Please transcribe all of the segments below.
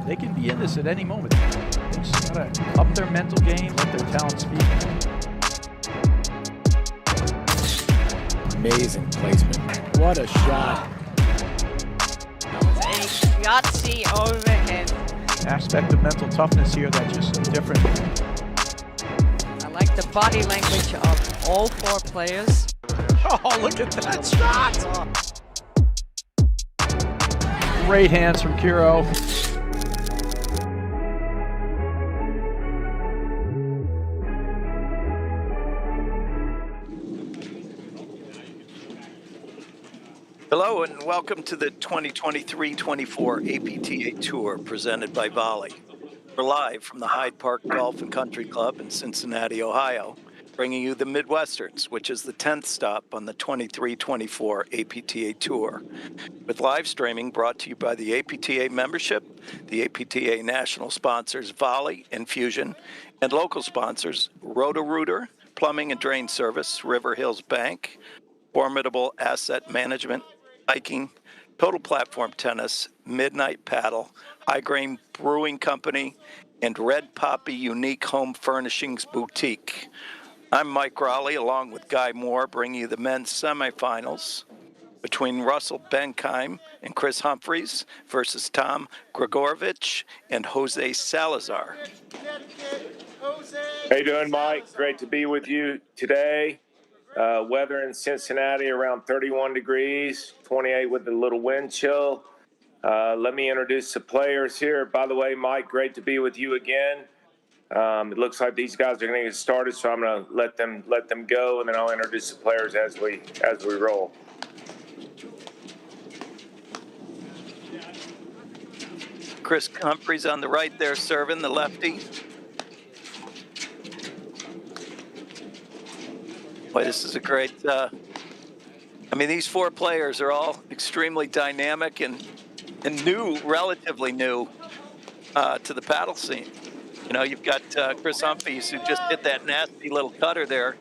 They can be in this at any moment. They just gotta up their mental game, let their talent speak. Amazing placement. What a shot. That was a Yahtzee overhead. Aspect of mental toughness here that's just so different. I like the body language of all four players. Oh, look at that shot! Great hands from Kiro. Hello and welcome to the 2023-24 APTA Tour presented by Volley. We're live from the Hyde Park Golf and Country Club in Cincinnati, Ohio, bringing you the Midwesterns, which is the 10th stop on the 23-24 APTA Tour. With live streaming brought to you by the APTA membership, the APTA national sponsors Volley and Fusion, and local sponsors Roto-Rooter, Plumbing and Drain Service, River Hills Bank, Formidable Asset Management, Hiking, Total Platform Tennis, Midnight Paddle, High Grain Brewing Company, and Red Poppy Unique Home Furnishings Boutique. I'm Mike Raleigh, along with Guy Moore, bringing you the men's semifinals between Russell Benkaim and Chris Humphreys versus Tom Gregurovic and Jose Salazar. How you doing, Mike? Great to be with you today. Weather in Cincinnati around 31 degrees, 28 with a little wind chill. Let me introduce the players here. By the way, Mike, great to be with you again. It looks like these guys are going to get started, so I'm going to let them go, and then I'll introduce the players as we roll. Chris Humphreys on the right there serving, the lefty. Boy, this is a great, these four players are all extremely dynamic and new, relatively new to the paddle scene. You know, you've got Chris Humphreys, who just hit that nasty little cutter there.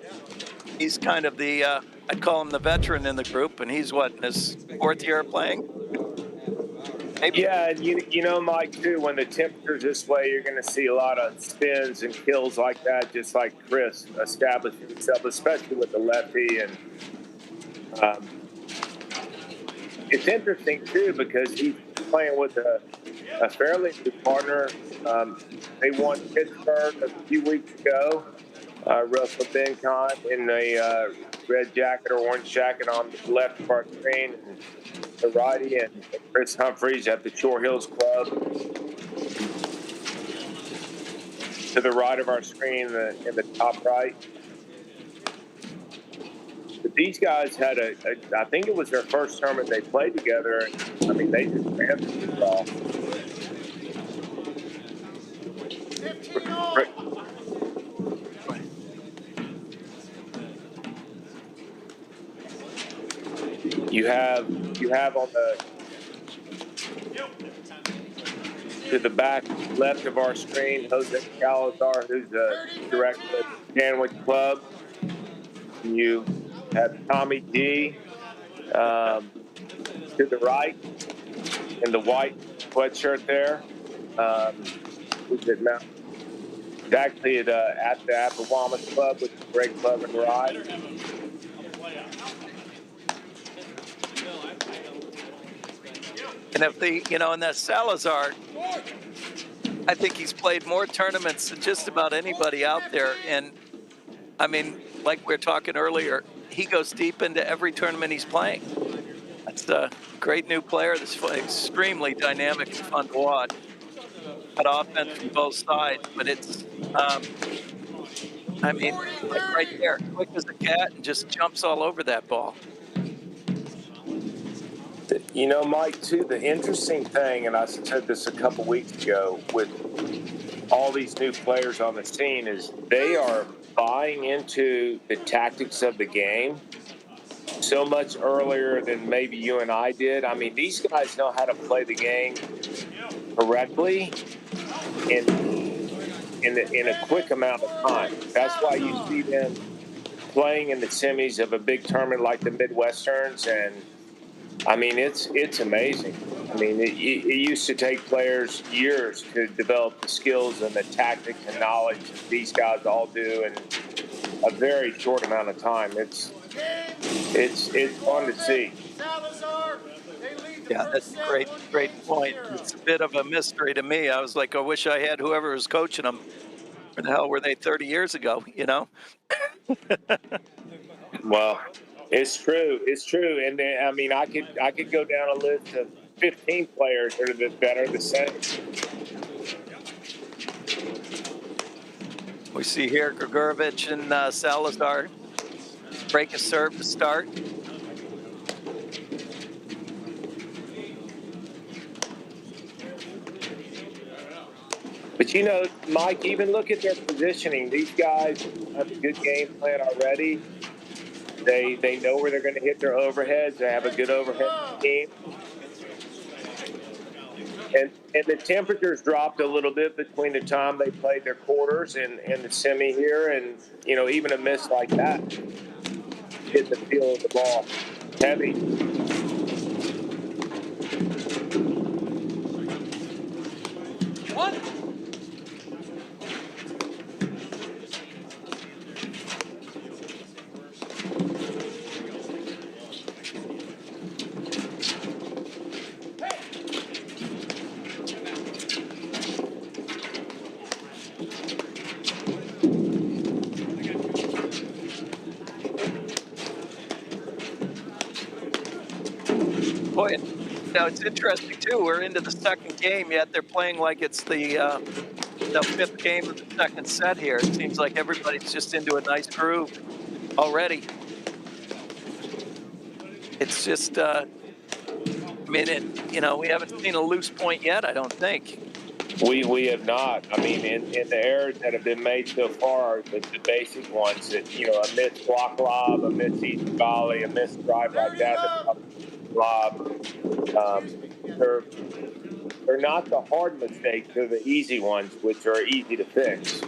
He's kind of the, I'd call him the veteran in the group, and he's what, in his fourth year of playing? Maybe. Yeah, and you know, Mike, too, when the temperature's this way, you're going to see a lot of spins and kills like that, just like Chris established himself, especially with the lefty. And it's interesting, too, because he's playing with a fairly new partner. They won Pittsburgh a few weeks ago. Russell Benkaim in a red jacket or orange jacket on the left of our screen, and the righty, and Chris Humphreys at the Shore Hills Club to the right of our screen in the top right. But these guys had I think it was their first tournament they played together. I mean, they just ran through the ball. You have on to the back left of our screen, Jose Salazar, who's the director of the Sandwich Club. You have Tommy D to the right in the white sweatshirt there. Who's at Mount? He's actually at the Appawamis Club, which is a great club and ride. And if and that Salazar, I think he's played more tournaments than just about anybody out there. And I mean, like we were talking earlier, he goes deep into every tournament he's playing. That's a great new player that's extremely dynamic and fun to watch. Got offense from both sides, but it's, like right there, quick as a cat and just jumps all over that ball. You know, Mike, too, the interesting thing, and I said this a couple weeks ago, with all these new players on the scene, is they are buying into the tactics of the game so much earlier than maybe you and I did. I mean, these guys know how to play the game correctly in a quick amount of time. That's why you see them playing in the semis of a big tournament like the Midwesterns, and I mean, it's amazing. I mean, it used to take players years to develop the skills and the tactics and knowledge that these guys all do in a very short amount of time. It's fun to see. Salazar, Yeah, that's a great point. It's a bit of a mystery to me. I was like, I wish I had whoever was coaching them. Where the hell were they 30 years ago? You know? Well, it's true. It's true. And I mean, I could go down a list of 15 players that are the same. We see here Gregurovic and Salazar break a serve to start. But you know, Mike, even look at their positioning. These guys have a good game plan already. They know where they're going to hit their overheads. They have a good overhead team. And the temperatures dropped a little bit between the time they played their quarters and the semi here. And, you know, even a miss like that hit the feel of the ball. Heavy. What? Boy, now it's interesting too. We're into the second game, yet they're playing like it's the fifth game of the second set here. It seems like everybody's just into a nice groove already. It's just, I mean, you know, we haven't seen a loose point yet, I don't think. We have not. I mean, in the errors that have been made so far, the basic ones that, you know, a missed block lob, a missed easy volley, a missed drive like that, lob. They're not the hard mistakes. They're the easy ones, which are easy to fix.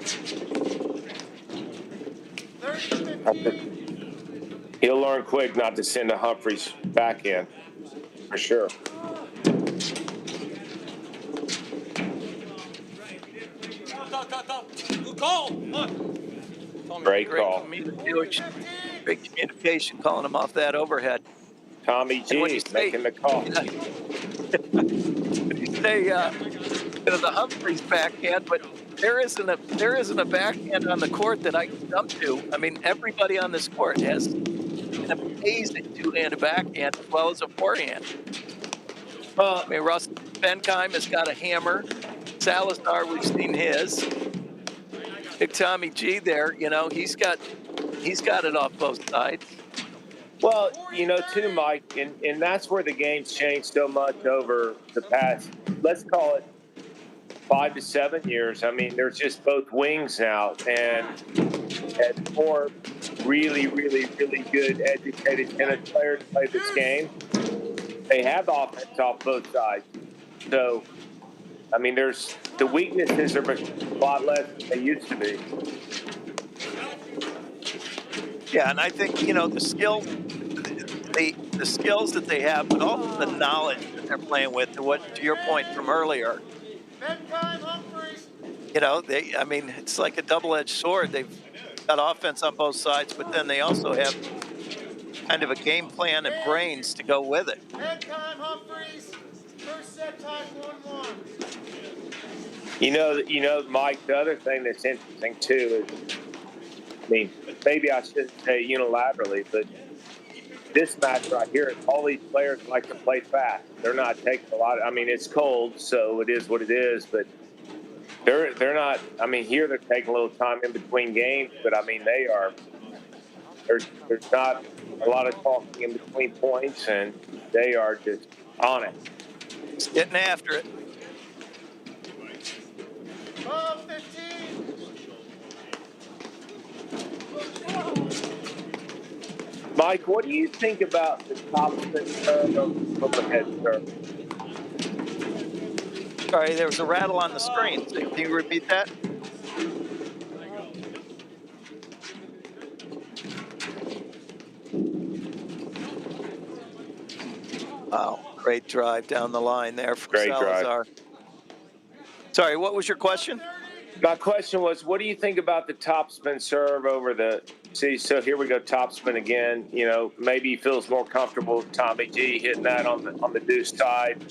He'll learn quick not to send a Humphreys back in, for sure. Good call. Great call. Great communication calling him off that overhead. Tommy G making the call. You say the Humphreys backhand, but there isn't a backhand on the court that I can jump to. I mean, everybody on this court has an amazing two-handed backhand as well as a forehand. I mean, Benkaim has got a hammer. Salazar, we've seen his. Big Tommy G there, you know, he's got it off both sides. Well, you know, too, Mike, and that's where the game's changed so much over the past, let's call it 5 to 7 years. I mean, there's just both wings now, and more really, really, really good, educated tennis players play this game. They have offense off both sides. So, I mean, the weaknesses are a lot less than they used to be. Yeah, and I think, you know, the skills that they have, but also the knowledge that they're playing with, to your point from earlier. Benkaim, Humphreys. You know, I mean, it's like a double-edged sword. They've got offense on both sides, but then they also have kind of a game plan and brains to go with it. Benkaim, Humphreys. First set time 1-1. You know, Mike, the other thing that's interesting, too, is, I mean, maybe I shouldn't say unilaterally, but this match right here, all these players like to play fast. They're not taking a lot. I mean, it's cold, so it is what it is, but they're not. I mean, here they're taking a little time in between games, but I mean, they are. There's not a lot of talking in between points, and they are just on it. Just getting after it. 12-15. Mike, what do you think about the top spin of the head serve? Sorry, there was a rattle on the screen. Can you repeat that? Wow, great drive down the line there from Great drive. Salazar. Sorry, what was your question? My question was, what do you think about the topspin serve over the? See, so here we go, topspin again. You know, maybe he feels more comfortable with Tommy G hitting that on the deuce side.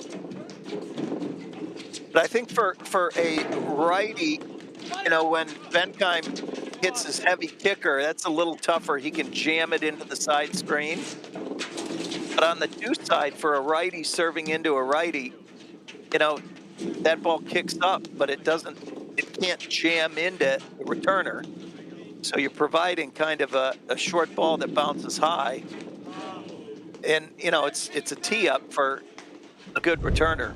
But I think for a righty, you know, when Benkaim hits his heavy kicker, that's a little tougher. He can jam it into the side screen. But on the deuce side, for a righty serving into a righty, you know, that ball kicks up, but it can't jam into the returner. So you're providing kind of a short ball that bounces high. And, you know, it's a tee up for a good returner.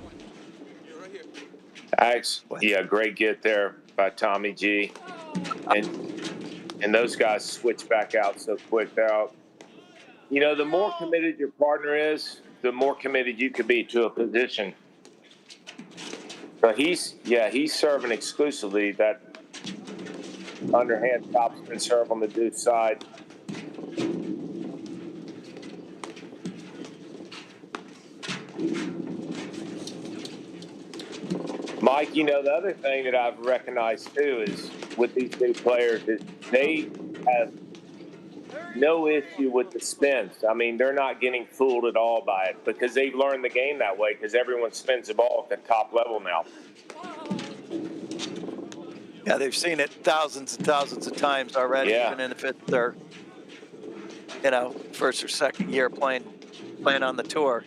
Yeah, great get there by Tommy G. And those guys switch back out so quick out. You know, the more committed your partner is, the more committed you could be to a position. But he's serving exclusively that underhand topspin serve on the deuce side. Mike, you know, the other thing that I've recognized too is with these new players is they have no issue with the spins. I mean, they're not getting fooled at all by it because they've learned the game that way because everyone spins the ball at the top level now. Yeah, they've seen it thousands and thousands of times already, Yeah. even if it's their, you know, first or second year playing on the tour.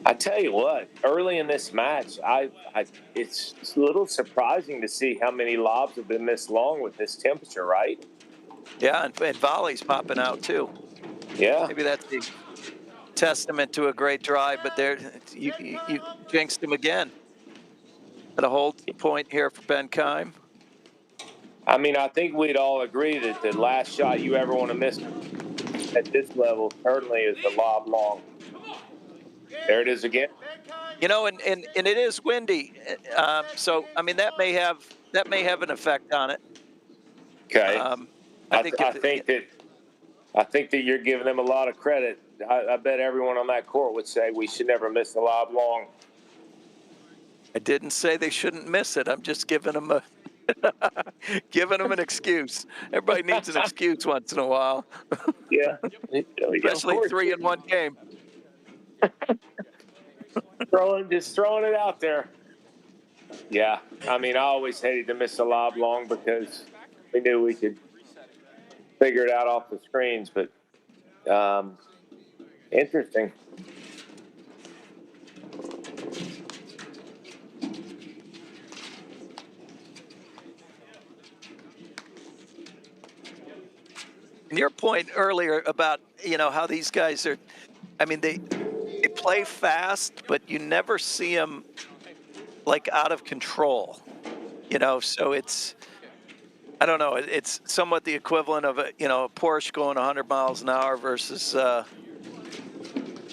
I tell you what, early in this match, it's a little surprising to see how many lobs have been this long with this temperature, right? Yeah, and volleys popping out too. Yeah. Maybe that's the testament to a great drive, but there you jinxed him again. At a hold point here for Benkaim. I mean, I think we'd all agree that the last shot you ever want to miss at this level certainly is the lob long. There it is again. You know, and it is windy, so I mean that may have an effect on it. Okay. I think that you're giving them a lot of credit. I bet everyone on that court would say we should never miss the lob long. I didn't say they shouldn't miss it. I'm just giving them a giving them an excuse. Everybody needs an excuse once in a while. Yeah. Especially 3 in one game. Just throwing it out there. Yeah. I mean, I always hated to miss a lob long because we knew we could figure it out off the screens, but interesting. And your point earlier about, you know, how these guys are, I mean, they play fast, but you never see them like out of control, you know, so it's, I don't know, it's somewhat the equivalent of a, you know, a Porsche going 100 miles an hour versus,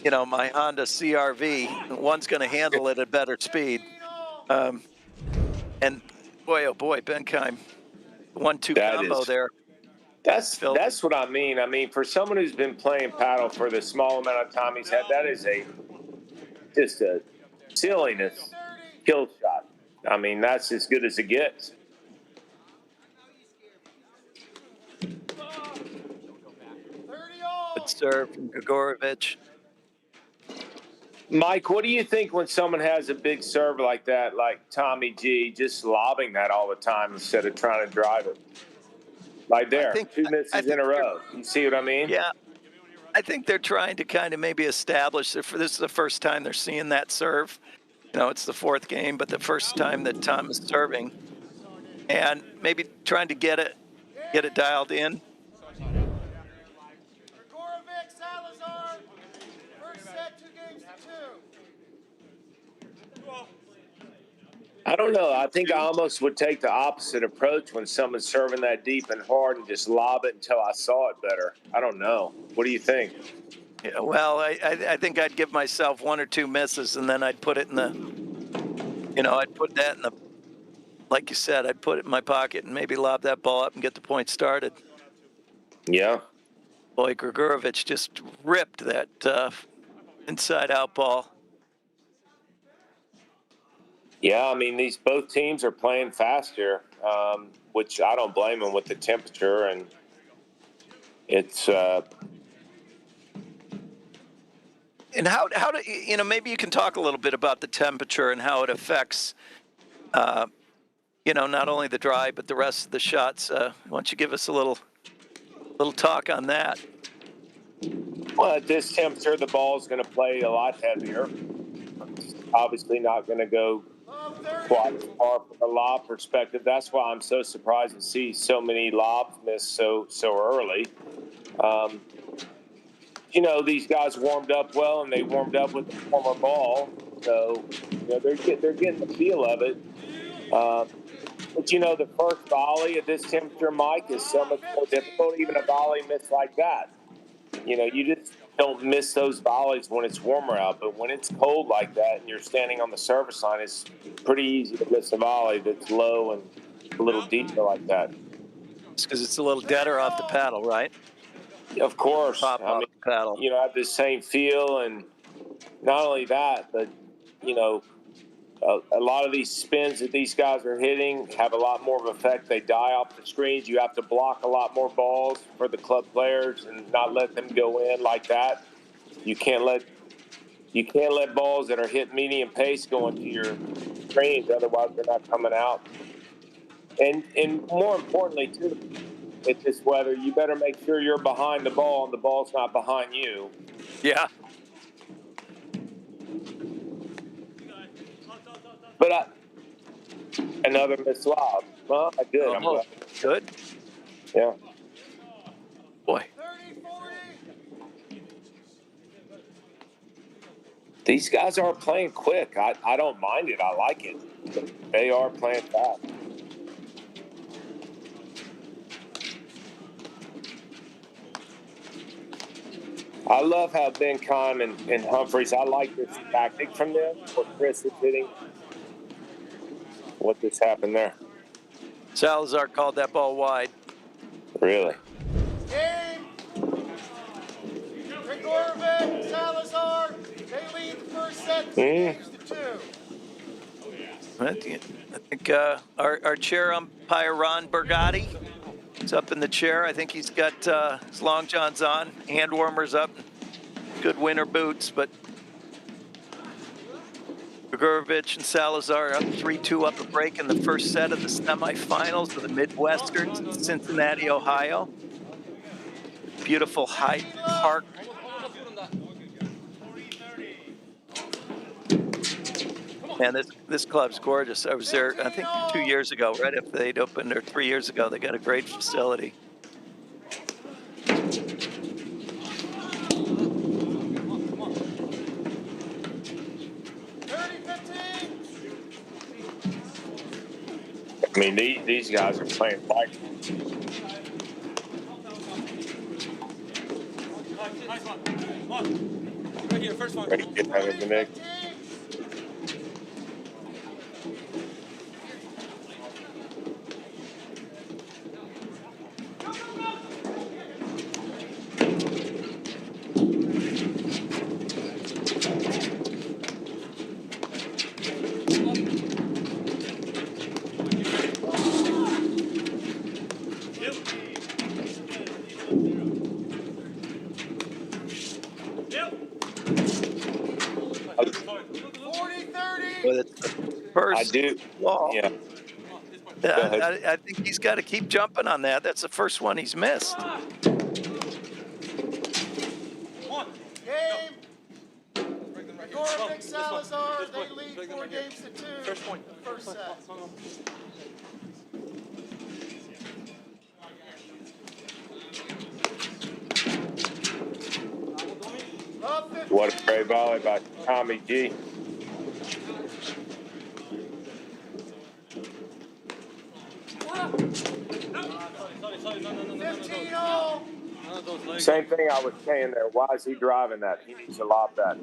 you know, my Honda CRV. One's going to handle it at better speed. And boy, oh boy, Benkaim, 1-2 combo there. That's what I mean. I mean, for someone who's been playing paddle for the small amount of time he's had, that is just a silliness kill shot. I mean, that's as good as it gets. Good serve from Gregurovic. Mike, what do you think when someone has a big serve like that, like Tommy G, just lobbing that all the time instead of trying to drive it? Like there, 2 misses in a row. You see what I mean? Yeah. I think they're trying to kind of maybe establish that this is the first time they're seeing that serve. You know, it's the 4th game, but the first time that Tom is serving. And maybe trying to get it dialed in. Gregurovic, Salazar, first set, 2-2. I don't know. I think I almost would take the opposite approach when someone's serving that deep and hard and just lob it until I saw it better. I don't know. What do you think? Yeah, well, I think I'd give myself 1 or 2 misses, and then I'd put it in the, you know, I'd put that in the like you said, I'd put it in my pocket and maybe lob that ball up and get the point started. Yeah. Boy, Gregurovic just ripped that inside-out ball. Yeah, I mean, both teams are playing fast here, which I don't blame them with the temperature, and it's And how do you know? Maybe you can talk a little bit about the temperature and how it affects, not only the drive but the rest of the shots. Why don't you give us a little talk on that? well, at this temperature, the ball is going to play a lot heavier. It's obviously not going to go quite as far from a lob perspective. That's why I'm so surprised to see so many lobs missed so early. These guys warmed up well, and they warmed up with the former ball, so they're getting the feel of it. But the first volley at this temperature, Mike, is so much more difficult. Even a volley missed like that, you just don't miss those volleys when it's warmer out. But when it's cold like that and you're standing on the service line, it's pretty easy to miss a volley that's low and a little deeper like that. It's because it's a little deader off the paddle, right? Of course. Pop off the paddle. Have the same feel, and not only that, but a lot of these spins that these guys are hitting have a lot more of effect. They die off the screens. You have to block a lot more balls for the club players and not let them go in like that. You can't let balls that are hit medium pace go into your screens, otherwise they're not coming out. And more importantly too, it's this weather. You better make sure you're behind the ball and the ball's not behind you. Yeah. But another missed lob. Well, I did. I'm glad. Good. Yeah. Boy. 30, 40. These guys are playing quick. I don't mind it. I like it. But they are playing fast. I love how Benkaim and Humphreys, I like this tactic from them. What Chris is hitting. What just happened there? Salazar called that ball wide. Really? Game. Gregurovic, Salazar. They lead the first set 2-2. I think our chair umpire, Ron Bergotti, is up in the chair. I think he's got his long johns on, hand warmers up, good winter boots. But Gregurovic and Salazar up 3-2 up a break in the first set of the semifinals of the Midwesterns in Cincinnati, Ohio. Beautiful Hyde Park. Man, this club's gorgeous. I was there, I think, 2 years ago, right after they'd opened, or 3 years ago. They got a great facility. I mean, these guys are playing fight. Right here, first one. Ready to get that in the neck. First I do. ball. Yeah. I think he's got to keep jumping on that. That's the first one he's missed. Game. Gregurovic, Salazar. They lead 4-2. First point. First set. What a great volley by Tommy G. Same thing I was saying there. Why is he driving that? He needs to lob that.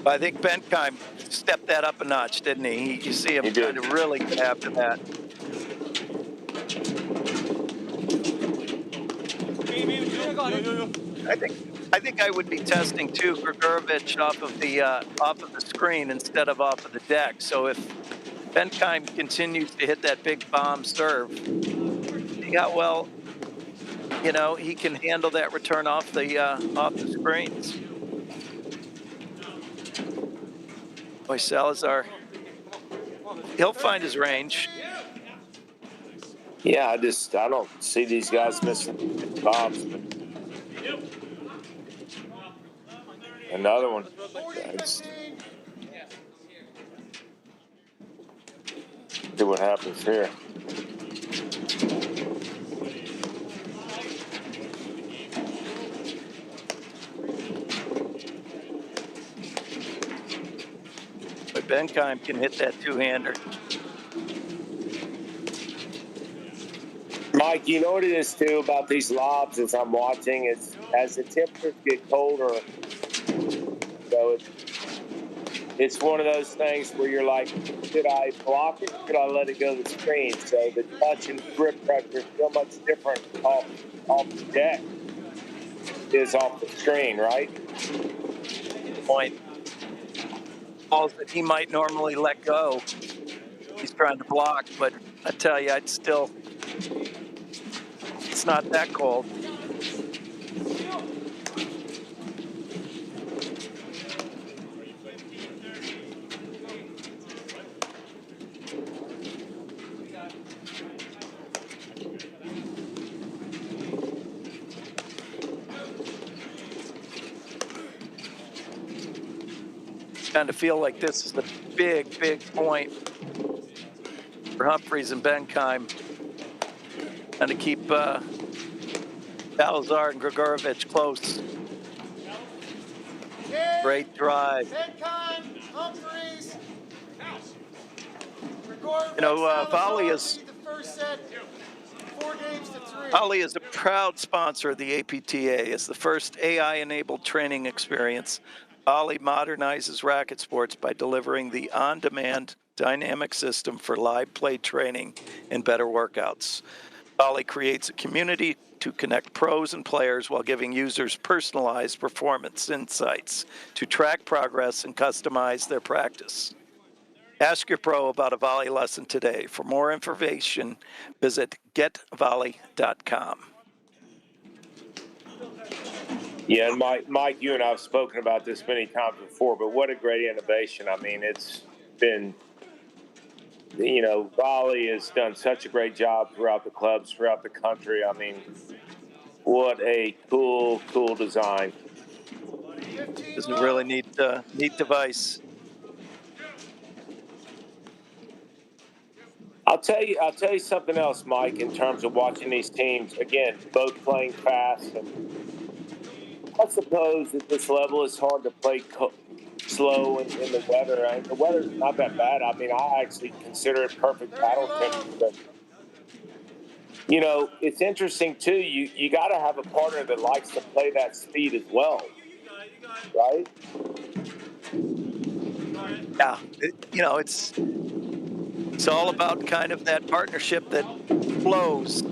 I think Benkaim stepped that up a notch, didn't he? You see him He did. kind of really get after that. I think I would be testing too Gregurovic off of the screen instead of off of the deck. So if Benkaim continues to hit that big bomb serve, see how well he can handle that return off the screens. Boy, Salazar, he'll find his range. Yeah, I don't see these guys missing bombs. Another one. Let's see what happens here. But Benkaim can hit that two-hander. Mike, you know what it is too about these lobs as I'm watching is as the temperatures get colder, it's one of those things where you're like, should I block it? Should I let it go to the screen? So the touch and grip pressure is so much different off the deck is off the screen, right? Point. Balls that he might normally let go, he's trying to block, but I tell you, it's not that cold. Kind of feel like this is the big point for Humphreys and Benkaim, and to keep Salazar and Gregurovic close. Great drive. Benkaim, Humphreys. Volley is the first set, 4-3. Volley is a proud sponsor of the APTA. It's the first AI-enabled training experience. Volley modernizes racket sports by delivering the on-demand dynamic system for live play training and better workouts. Volley creates a community to connect pros and players while giving users personalized performance insights to track progress and customize their practice. Ask your pro about a Volley lesson today. For more information, visit getvolley.com. Yeah, and Mike, you and I have spoken about this many times before, but what a great innovation. I mean, it's been, Volley has done such a great job throughout the clubs, throughout the country. I mean, what a cool design. It's a really neat device. I'll tell you something else, Mike, in terms of watching these teams, again, both playing fast. And I suppose at this level it's hard to play slow in the weather. I mean, the weather's not that bad. I mean, I actually consider it perfect battle temperature. But, it's interesting, too. You got to have a partner that likes to play that speed as well, right? Yeah, it's all about kind of that partnership that flows.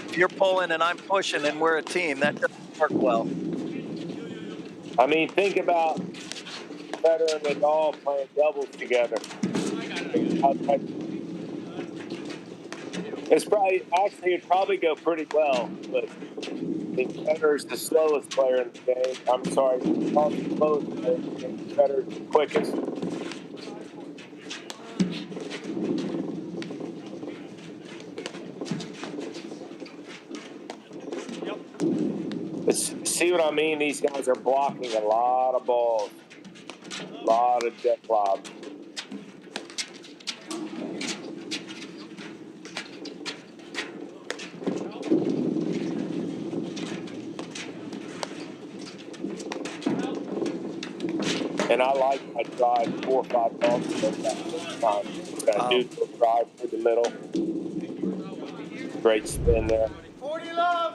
If you're pulling and I'm pushing and we're a team, that doesn't work well. I mean, think about Federer and Nadal playing doubles together. It'd probably go pretty well, but I think Federer's the slowest player in the game. I'm sorry, Nadal's the slowest player in the game. Federer's the quickest. See what I mean? These guys are blocking a lot of balls, a lot of deck lobs. And I drive 4 or 5 balls that time. That neutral drive through the middle. Great spin there. 40 love.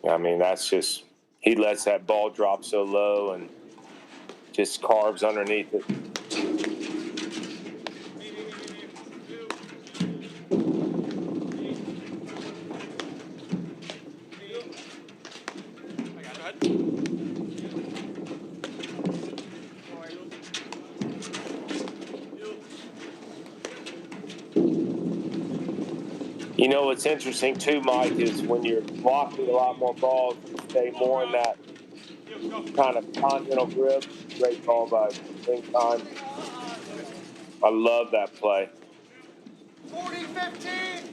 I mean, that's just he lets that ball drop so low and just carves underneath it. You know what's interesting too, Mike, is when you're blocking a lot more balls, you stay more in that kind of continental grip. Great ball by Benkaim. I love that play. 40-15.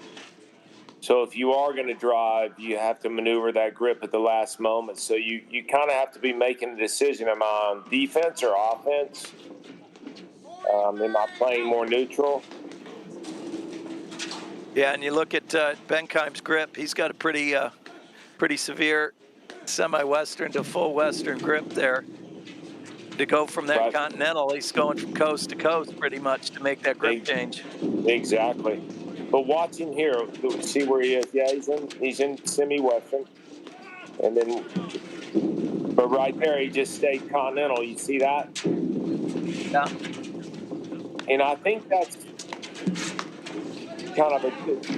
So if you are going to drive, you have to maneuver that grip at the last moment. So you kind of have to be making a decision: am I on defense or offense? Am I playing more neutral? Yeah, and you look at Benkaim's grip. He's got a pretty severe semi-Western to full Western grip there. To go from that Right. continental, he's going from coast to coast pretty much to make that grip change. Exactly. But watching here, see where he is. Yeah, he's in semi-Western. And then, but right there, he just stayed continental. You see that? Yeah. And I think that's kind of a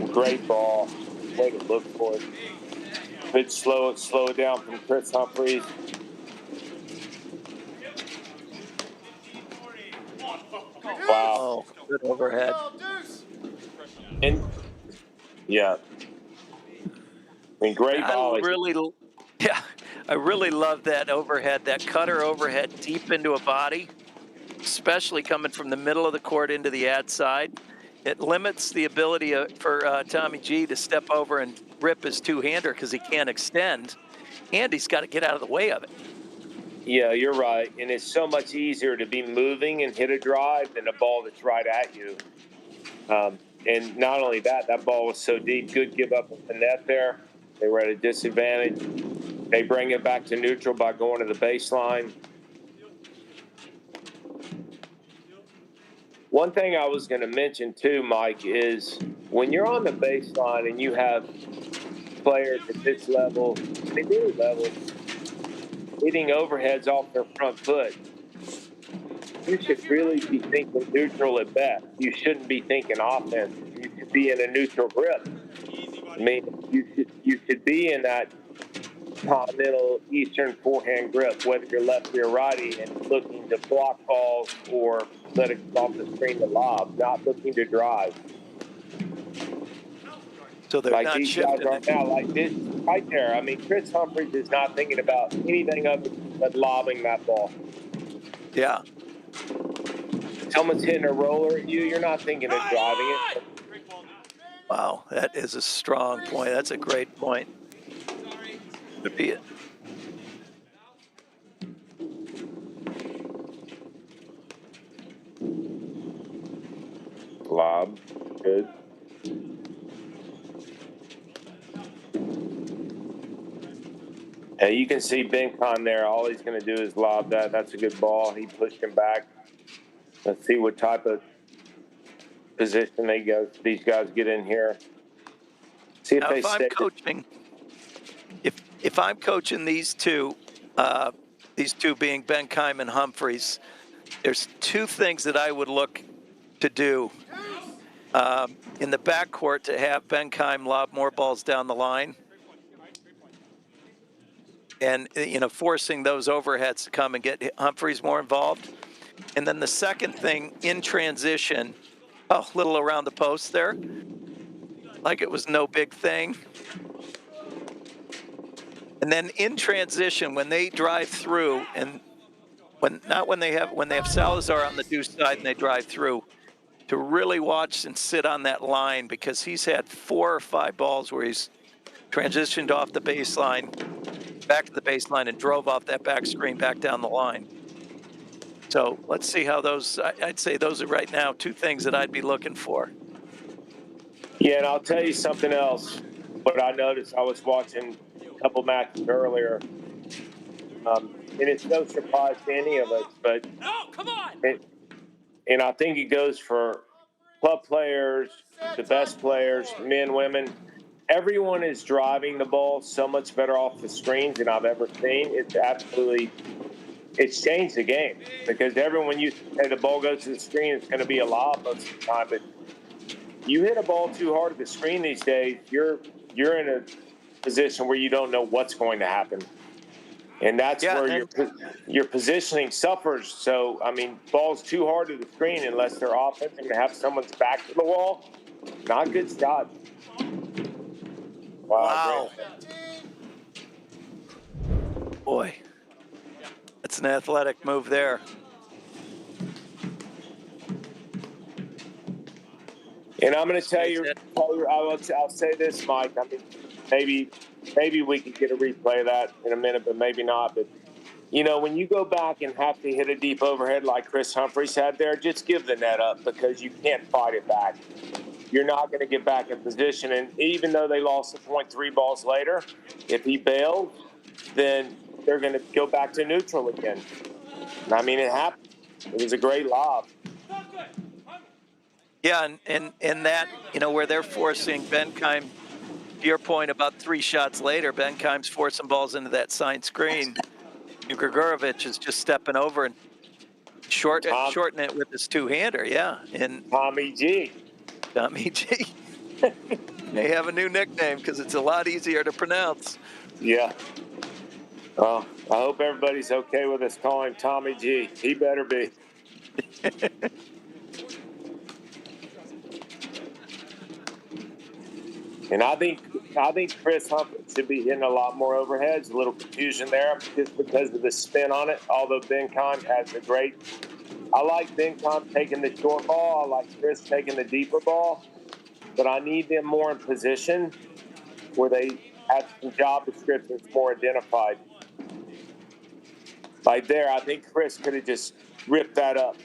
great ball. Way to look for it. Good slow it down from Chris Humphreys. Wow. Oh, good overhead. Oh, deuce. And yeah. I mean, great volley. I really love that overhead, that cutter overhead deep into a body, especially coming from the middle of the court into the ad side. It limits the ability for Tommy G to step over and rip his two-hander because he can't extend, and he's got to get out of the way of it. Yeah, you're right. And it's so much easier to be moving and hit a drive than a ball that's right at you. And not only that, that ball was so deep. Good give up at the net there. They were at a disadvantage. They bring it back to neutral by going to the baseline. One thing I was going to mention too, Mike, is when you're on the baseline and you have players at this level, at any level, hitting overheads off their front foot, you should really be thinking neutral at best. You shouldn't be thinking offense. You should be in a neutral grip. I mean, you should be in that continental eastern forehand grip, whether you're lefty or righty, and looking to block balls or let it come off the screen to lob, not looking to drive. So they're Like not these shifting. guys are now, like this right there. I mean, Chris Humphreys is not thinking about anything other than lobbing that ball. Yeah. Someone's hitting a roller at you, you're not thinking of driving it. Wow, that is a strong point. That's a great point. Repeat it. Lob, good. Hey, you can see Benkaim there. All he's going to do is lob that. That's a good ball. He pushed him back. Let's see what type of position these guys get in here. See if Now, they if I'm stay. coaching, if I'm coaching these two being Benkaim and Humphreys, there's two things that I would look to do in the backcourt to have Benkaim lob more balls down the line, and forcing those overheads to come and get Humphreys more involved. And then the second thing in transition, a little around the post there, like it was no big thing. And then in transition, when they drive through, and when they have Salazar on the deuce side and they drive through, to really watch and sit on that line, because he's had 4 or 5 balls where he's transitioned off the baseline, back to the baseline, and drove off that back screen back down the line. So let's see how those. I'd say those are right now 2 things that I'd be looking for. Yeah, and I'll tell you something else. What I noticed, I was watching a couple matches earlier, and it's no surprise to any of us, but come on! And I think it goes for club players, the best players, men, women. everyone is driving the ball so much better off the screens than I've ever seen. It's changed the game because everyone used to say the ball goes to the screen, it's going to be a lob most of the time. But you hit a ball too hard at the screen these days, you're in a position where you don't know what's going to happen. And that's where your positioning suffers. So, I mean, balls too hard to the screen unless they're offensive and have someone's back to the wall. Not good shot. Wow. Boy, that's an athletic move there. And I'm going to tell you, I'll say this, Mike. I mean, maybe we could get a replay of that in a minute, but maybe not. But, you know, when you go back and have to hit a deep overhead like Chris Humphreys had there, just give the net up because you can't fight it back. You're not going to get back in position. And even though they lost the point 3 balls later, if he bailed, then they're going to go back to neutral again. I mean, it happened. It was a great lob. Yeah, and that, you know, where they're forcing Benkaim, to your point about 3 shots later, Benkaim's forcing balls into that sign screen. Gregurovic is just stepping over and shortening it with his 2-hander, yeah. And Tommy G. They have a new nickname because it's a lot easier to pronounce. Yeah. Well, I hope everybody's okay with us calling him Tommy G. He better be. And I think Chris Humphreys should be hitting a lot more overheads. A little confusion there just because of the spin on it. Although Benkaim has a great, I like Benkaim taking the short ball. I like Chris taking the deeper ball. But I need them more in position where they have some job descriptions more identified. Like there, I think Chris could have just ripped that up.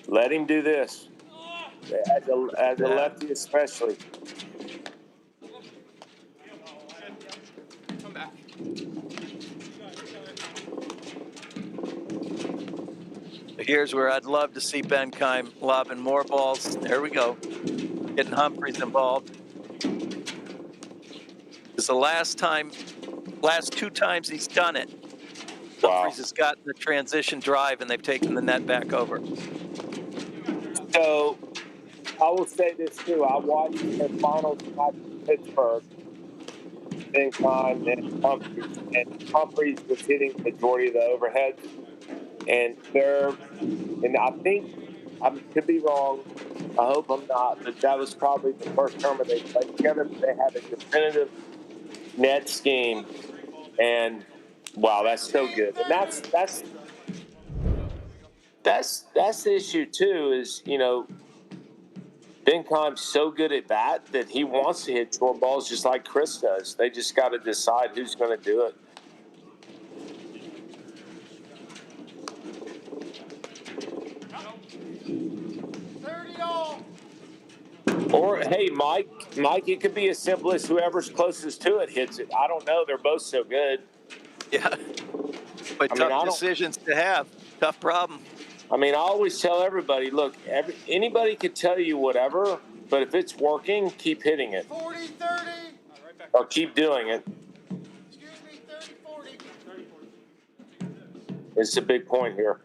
Let him do this. As a lefty especially. Come back. Here's where I'd love to see Benkaim lobbing more balls. There we go. Getting Humphreys involved. Because the last 2 times he's done it, Humphreys has gotten the transition drive and they've taken the net back over. So I will say this too. I watched the finals match in Pittsburgh, Benkaim and Humphreys was hitting the majority of the overhead. And I think, I could be wrong, I hope I'm not, but that was probably the first tournament they played together. They had a definitive net scheme. And wow, that's so good. And that's the issue too, is, you know, Benkaim's so good at bat that he wants to hit short balls just like Chris does. They just got to decide who's going to do it. Or, hey, Mike, it could be as simple as whoever's closest to it hits it. I don't know. They're both so good. Yeah. But tough decisions to have. Tough problem. I mean, I always tell everybody, look, anybody could tell you whatever, but if it's working, keep hitting it. 40, 30. Or keep doing it. Excuse me, 30, 40. It's a big point here.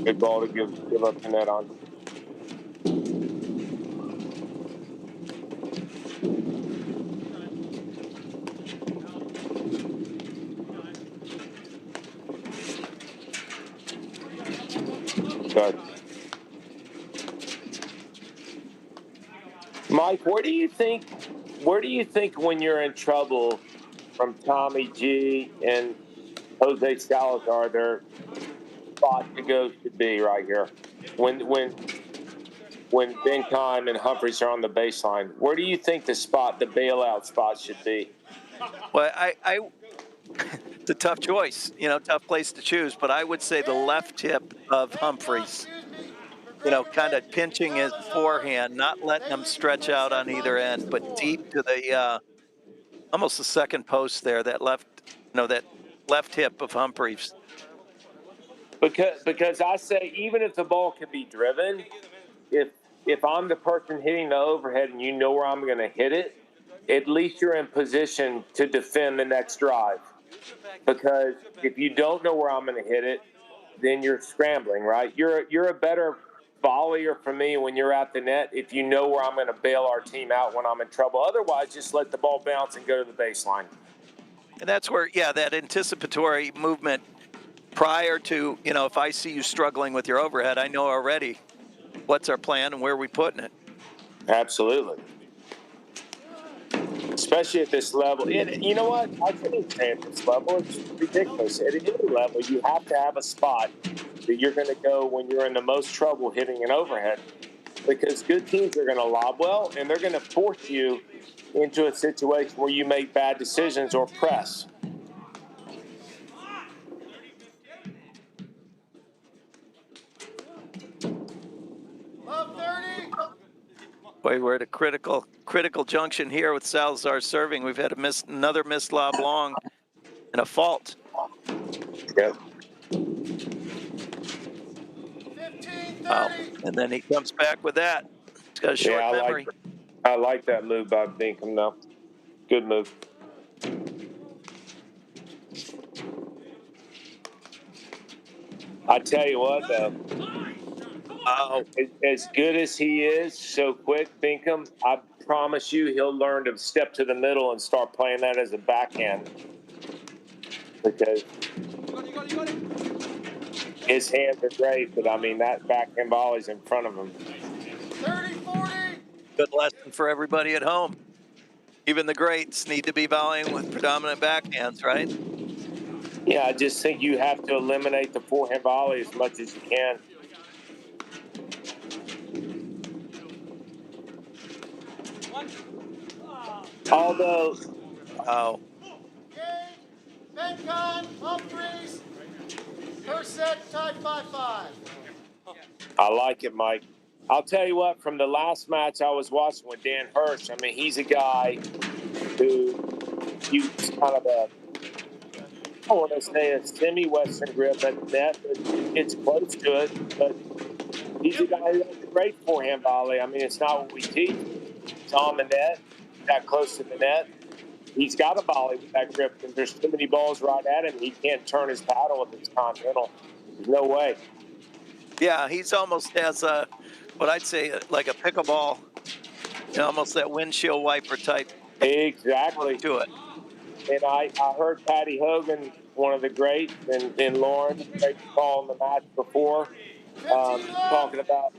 Good ball to give up the net on. Good. Mike, where do you think when you're in trouble from Tommy G and Jose Salazar, their spot to go should be right here? When Benkaim and Humphreys are on the baseline, where do you think the bailout spot should be? Well, it's a tough choice, you know, tough place to choose, but I would say the left hip of Humphreys, you know, kind of pinching his forehand, not letting him stretch out on either end, but deep to the, almost the second post there, that left hip of Humphreys. Because I say even if the ball can be driven, if I'm the person hitting the overhead and you know where I'm going to hit it, at least you're in position to defend the next drive. Because if you don't know where I'm going to hit it, then you're scrambling, right? You're a better volleyer for me when you're at the net if you know where I'm going to bail our team out when I'm in trouble. Otherwise, just let the ball bounce and go to the baseline. And that's where, that anticipatory movement prior to, if I see you struggling with your overhead, I know already what's our plan and where we're putting it. Absolutely. Especially at this level. And you know what? I shouldn't say at this level. It's ridiculous. At any level, you have to have a spot that you're going to go when you're in the most trouble hitting an overhead. Because good teams are going to lob well, and they're going to force you into a situation where you make bad decisions or press. Love 30. Boy, we're at a critical junction here with Salazar serving. We've had another missed lob long and a fault. Yep. 15, 30. Wow. And then he comes back with that. He's got a short memory. I like that move by Benkaim, though. Good move. I tell you what, though. As good as he is, so quick, Benkaim, I promise you he'll learn to step to the middle and start playing that as a backhand. Because his hands are great, but, I mean, that backhand volley's in front of him. 30, 40. Good lesson for everybody at home. Even the greats need to be volleying with predominant backhands, right? Yeah, I just think you have to eliminate the forehand volley as much as you can. Although, Game. Benkaim. Humphreys. First set tied 5-5. I like it, Mike. I'll tell you what, from the last match I was watching with Dan Hirsch, I mean, he's a guy who uses kind of I want to say a semi-Western grip at the net, but it's close to it. But he's a guy who has a great forehand volley. I mean, it's not what we teach. It's on the net, that close to the net. He's got a volley with that grip, and there's too many balls right at him. He can't turn his paddle if it's continental. There's no way. Yeah, he's almost has what I'd say like a pickleball, almost that windshield wiper type. Exactly. To it. And I heard Patty Hogan, one of the greats, and Lauren, great call in the match before, talking about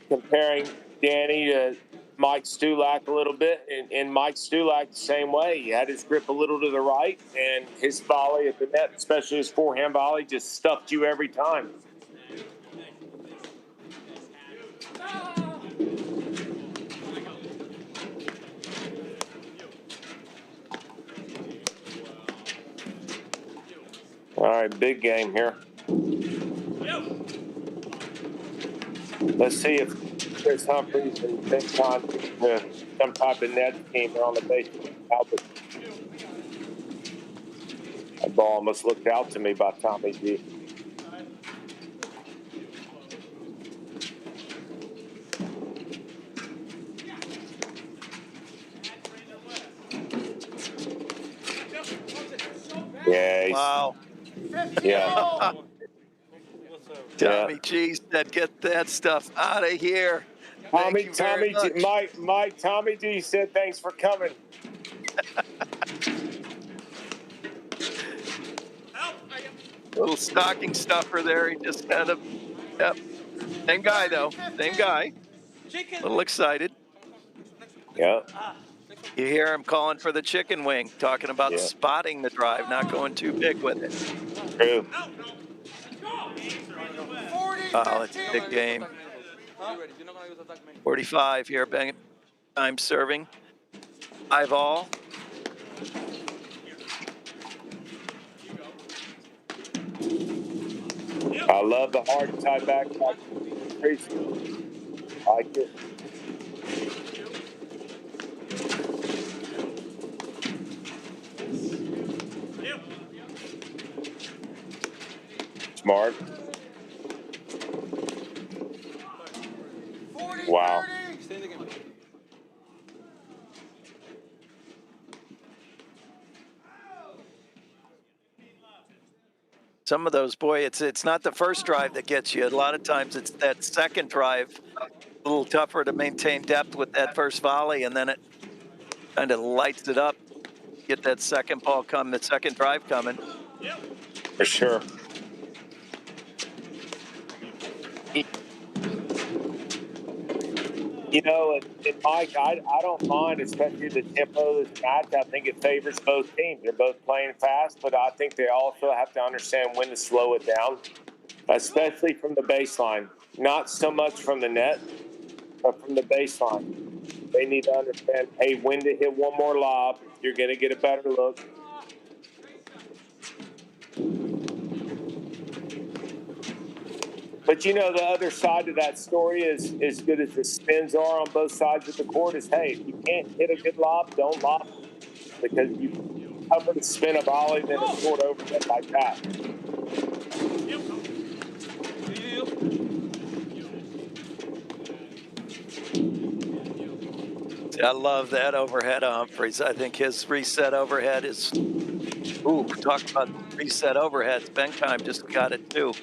comparing Danny to Mike Stulak a little bit. And Mike Stulak the same way. He had his grip a little to the right, and his volley at the net, especially his forehand volley, just stuffed you every time. All right, big game here. Let's see if Chris Humphreys and Benkaim get some type of net scheme on the base. That ball almost looked out to me by Tommy G. Yeah. Wow. Yeah. Tommy G said, "Get that stuff out of here." Tommy G said, "Thanks for coming." Little stocking stuffer there. He just had a, yep. Same guy though. Same guy. A little excited. Yeah. You hear him calling for the chicken wing, talking about spotting the drive, not going too big with it. True. Oh, it's a big game. 45 here, Benkaim serving. 5-all. I love the hard tie back. I like it. Smart. 40, Wow. 30. Some of those, boy, it's not the first drive that gets you. A lot of times it's that second drive, a little tougher to maintain depth with that first volley, and then it kind of lights it up. Get that second ball come, the second drive coming. For sure. You know, and Mike, I don't mind, especially the tempo of this match. I think it favors both teams. They're both playing fast, but I think they also have to understand when to slow it down, especially from the baseline. Not so much from the net, but from the baseline. They need to understand, hey, when to hit one more lob. You're going to get a better look. But, you know, the other side of that story is, as good as the spins are on both sides of the court, is, hey, if you can't hit a good lob, don't lob it, because you cover to spin a volley than a short overhead like that. I love that overhead of Humphreys. I think his reset overhead is, talk about reset overheads. Benkaim just got it too.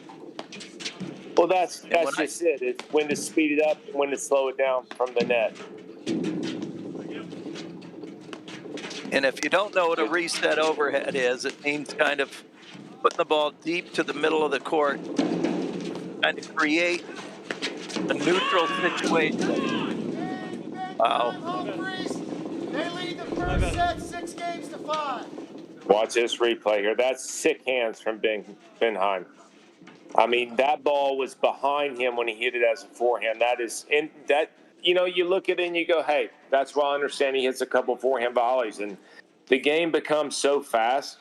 Well, that's just it. It's when to speed it up and when to slow it down from the net. And if you don't know what a reset overhead is, it means kind of putting the ball deep to the middle of the court, kind of create a neutral situation. Wow. Humphreys, they lead the first set 6-5. Watch this replay here. That's sick hands from Benkaim. I mean, that ball was behind him when he hit it as a forehand. That is, and that, you know, you look at it and you go, hey, that's why I understand he hits a couple forehand volleys. And the game becomes so fast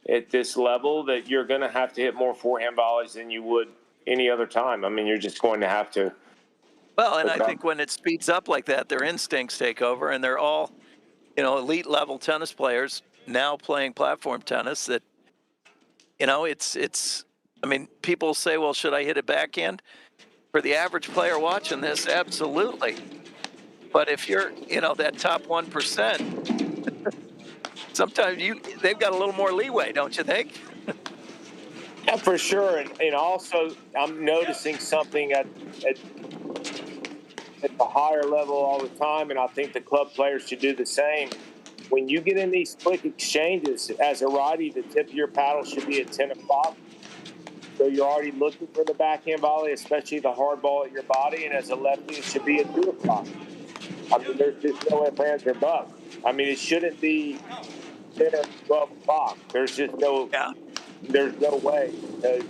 at this level that you're going to have to hit more forehand volleys than you would any other time. I mean, you're just going to have to. Well, and I think when it speeds up like that, their instincts take over, and they're all, you know, elite level tennis players now playing platform tennis that, you know, it's, I mean, people say, well, should I hit a backhand? For the average player watching this, absolutely. But if you're, you know, that top 1%, sometimes they've got a little more leeway, don't you think? Yeah, for sure. And also, I'm noticing something at the higher level all the time, and I think the club players should do the same. When you get in these quick exchanges, as a righty, the tip of your paddle should be at 10 o'clock. So you're already looking for the backhand volley, especially the hard ball at your body. And as a lefty, it should be at 2 o'clock. I mean, there's just no ifs, ands, or buts. I mean, it shouldn't be 10 or 12 o'clock. There's just there's no way, because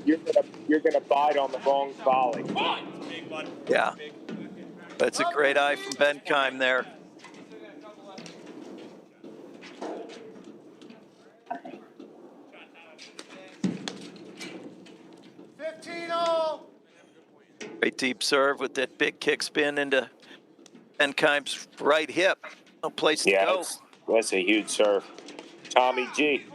you're gonna bite on the wrong volley. Yeah. That's a great eye from Benkaim there. Great deep serve with that big kick spin into Benkaim's right hip. No place to go. That's a huge serve. Tommy G.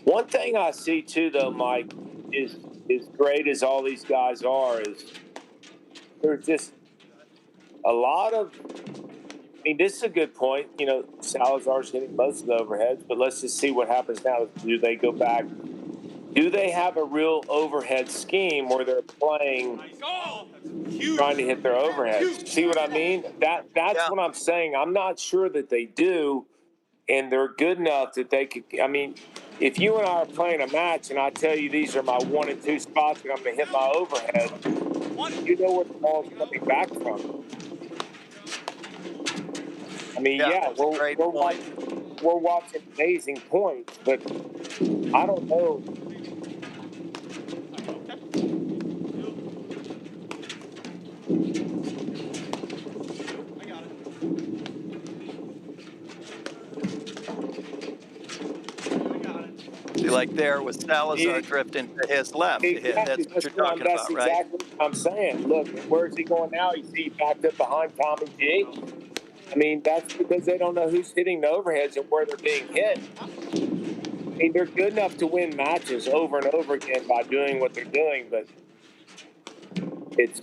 One thing I see too, though, Mike, is as great as all these guys are, is there's just a lot of. I mean, this is a good point. You know, Salazar's hitting most of the overheads, but let's just see what happens now. Do they go back? Do they have a real overhead scheme where they're playing, trying to hit their overheads? See what I mean? That's what I'm saying. I'm not sure that they do, and they're good enough that they could. I mean, if you and I are playing a match, and I tell you these are my 1 and 2 spots, and I'm going to hit my overhead, you know where the ball's coming back from. I mean, we're watching amazing points, but I don't know. See, like right there with Salazar drifting to his left. Exactly. That's what you're talking That's about, right? exactly what I'm saying. Look, where's he going now? You see, he backed up behind Tommy G. I mean, that's because they don't know who's hitting the overheads and where they're being hit. I mean, they're good enough to win matches over and over again by doing what they're doing, but it's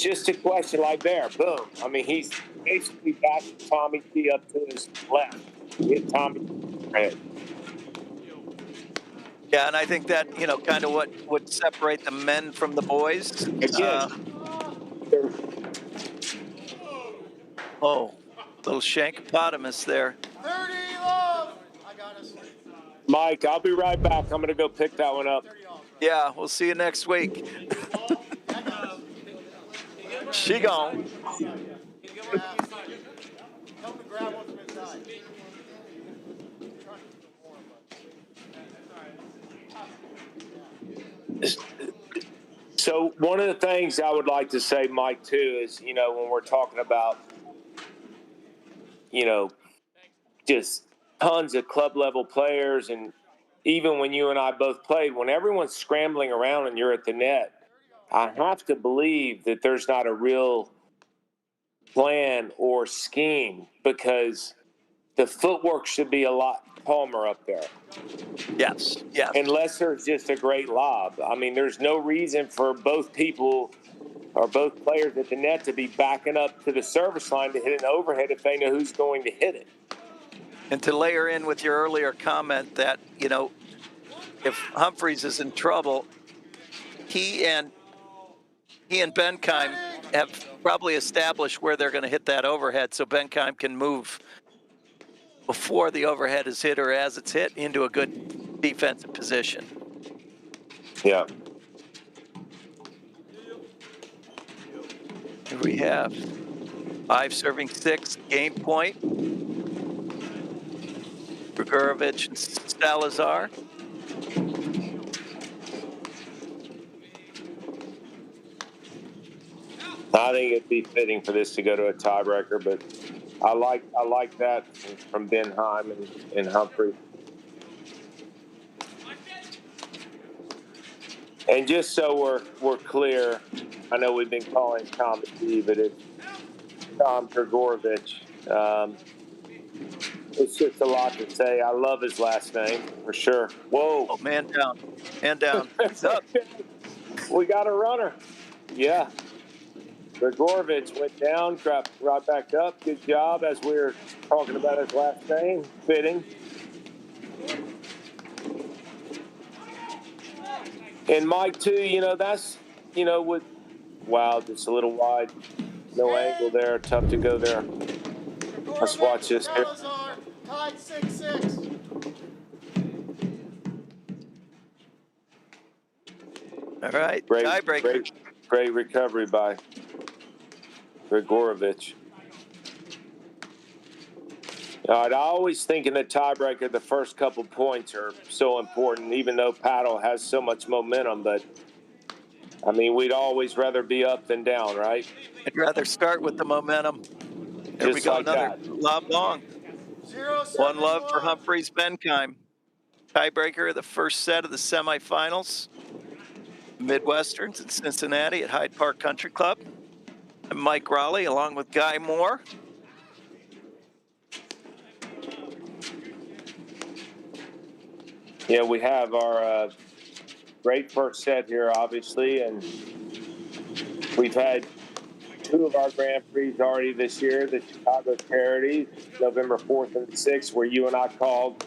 just a question like there. Boom. I mean, he's basically backing Tommy G up to his left. Hit Tommy right. Yeah, and I think that, kind of what would separate the men from the boys. Again, Little shankopotamus there. 30 love. I got us. Mike, I'll be right back. I'm going to go pick that one up. Yeah, we'll see you next week. She gone. Tell him to grab one from inside. So one of the things I would like to say, Mike, too, is, when we're talking about, just tons of club level players, and even when you and I both played, when everyone's scrambling around and you're at the net, I have to believe that there's not a real plan or scheme, because the footwork should be a lot calmer up there. Yes. Unless there's just a great lob. I mean, there's no reason for both people or both players at the net to be backing up to the service line to hit an overhead if they know who's going to hit it. And to layer in with your earlier comment that, if Humphreys is in trouble, he and Benkaim have probably established where they're going to hit that overhead, so Benkaim can move before the overhead is hit or as it's hit into a good defensive position. Yeah. Here we have 5 serving 6, game point. Gregurovic and Salazar. I think it'd be fitting for this to go to a tiebreaker, but I like that from Benkaim and Humphreys. And just so we're clear, I know we've been calling Tom D, but it's Tom Gregurovic. It's just a lot to say. I love his last name for sure. Whoa! Oh, man down. He's up. We got a runner. Yeah. Gregurovic went down, got right back up. Good job, as we were talking about his last name. Fitting. And Mike, too, that's, wow, just a little wide. No angle there. Tough to go there. Let's watch this here. Salazar, tied 6-6. All right, Great, tiebreaker. great recovery by Gregurovic. All right, I always think in the tiebreaker, the first couple points are so important, even though paddle has so much momentum. But, I mean, we'd always rather be up than down, right? I'd rather start with the momentum. Here we go, like another lob long. 1 love for Humphreys Benkaim. Tiebreaker of the first set of the semifinals. Midwesterns in Cincinnati at Hyde Park Country Club. I'm Mike Raleigh along with Guy Moore. Yeah, we have our great first set here, obviously, and we've had 2 of our Grand Prix already this year, the Chicago Charities, November 4th and 6th, where you and I called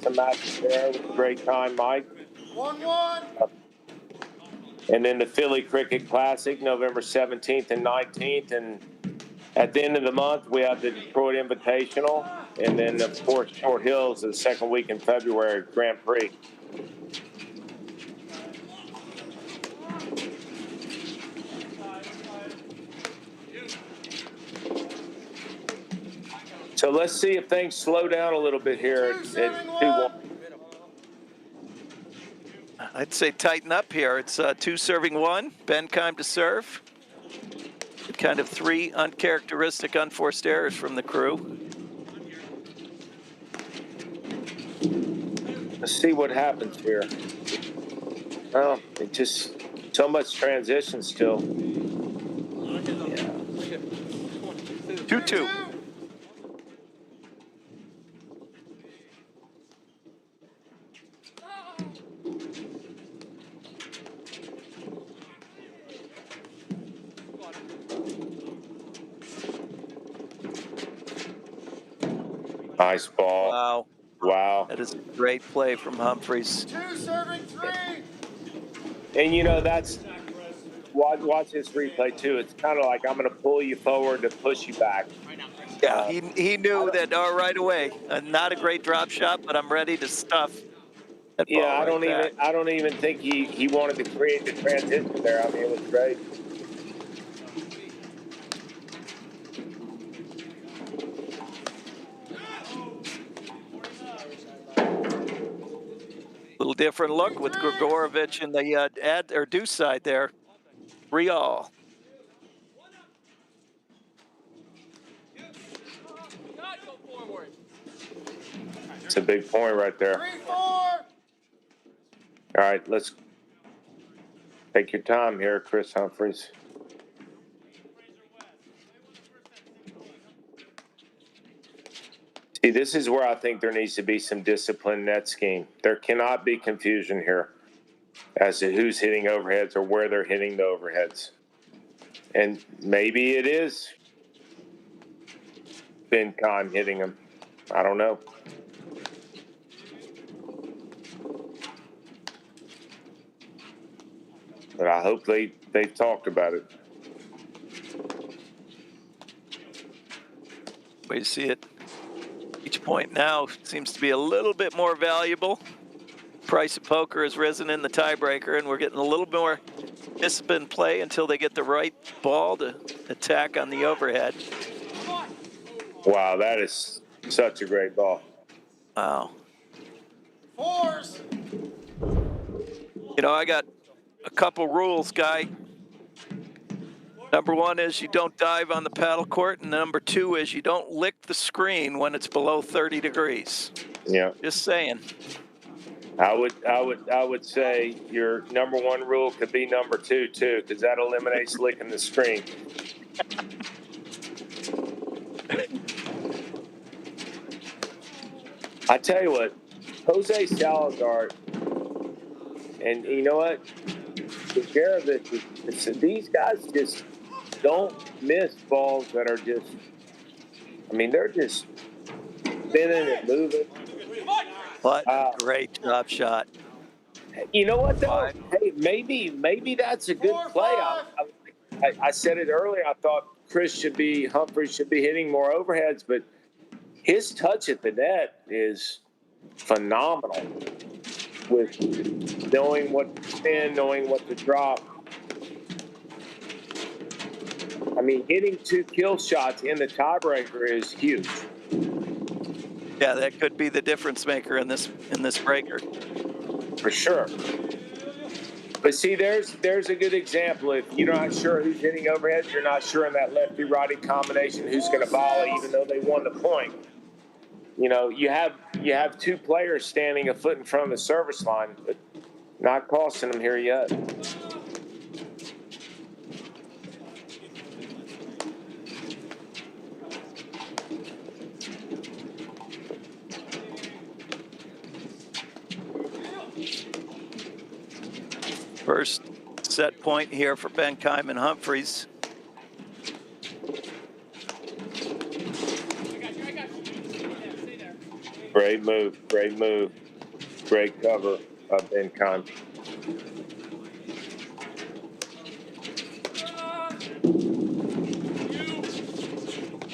some matches there with a great time, Mike. 1-1. And then the Philly Cricket Classic, November 17th and 19th. And at the end of the month, we have the Detroit Invitational. And then, of course, Short Hills, the second week in February, Grand Prix. So let's see if things slow down a little bit here at 2-1. I'd say tighten up here. It's 2 serving 1. Benkaim to serve. Kind of 3 uncharacteristic unforced errors from the crew. Let's see what happens here. Well, it just so much transition still. 2-2. Nice ball. Wow. Wow. That is a great play from Humphreys. 2 serving 3. And you know, that's watch this replay too. It's kind of like I'm going to pull you forward to push you back. Yeah, he knew that right away. Not a great drop shot, but I'm ready to stuff that ball Yeah, back. I don't even think he wanted to create the transition there. I mean, it was great. Little different look with Gregurovic in the ad or deuce side there. 3-all. It's a big point right there. 3-4. All right, let's take your time here, Chris Humphreys. See, this is where I think there needs to be some discipline in that scheme. There cannot be confusion here as to who's hitting overheads or where they're hitting the overheads. And maybe it is Benkaim hitting them. I don't know. But I hope they've talked about it. Way to see it. Each point now seems to be a little bit more valuable. Price of poker has risen in the tiebreaker, and we're getting a little more disciplined play until they get the right ball to attack on the overhead. Wow, that is such a great ball. Wow. 4s. You know, I got a couple rules, Guy. Number one is you don't dive on the paddle court, and number two is you don't lick the screen when it's below 30 degrees. Yeah. Just saying. I would say your number one rule could be number two too, because that eliminates licking the screen. I tell you what, Jose Salazar, and you know what, Gregurovic, these guys just don't miss balls that are just, I mean, they're just spinning and moving. But great drop shot. You know what, though? Hey, maybe that's a good play. I said it earlier. I thought Humphreys should be hitting more overheads, but his touch at the net is phenomenal with knowing what to spin, knowing what to drop. I mean, hitting 2 kill shots in the tiebreaker is huge. Yeah, that could be the difference maker in this breaker. For sure. But see, there's a good example. If you're not sure who's hitting overheads, you're not sure in that lefty-righty combination who's going to volley, even though they won the point. You know, you have 2 players standing a foot in front of the service line, but not costing them here yet. First set point here for Benkaim and Humphreys. Great move. Great cover of Benkaim.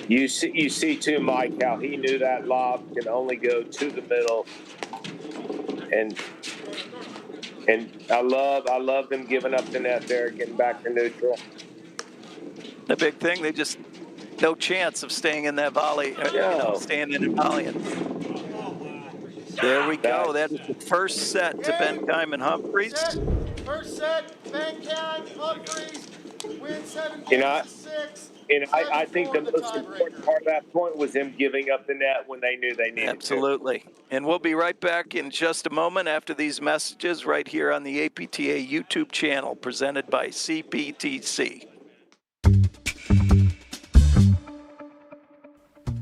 You see too, Mike, how he knew that lob can only go to the middle, and I love them giving up the net there, getting back to neutral. The big thing, they just no chance of staying in that volley, staying in and volleying. There we go. That is the first set to Benkaim and Humphreys. First set, Benkaim, Humphreys, win 7 You know, games to 6. And I think the 7-4 the most important tiebreaker. part of that point was them giving up the net when they knew they needed Absolutely. And we'll be right back in just a moment after these messages right here on the APTA YouTube channel presented by CPTC.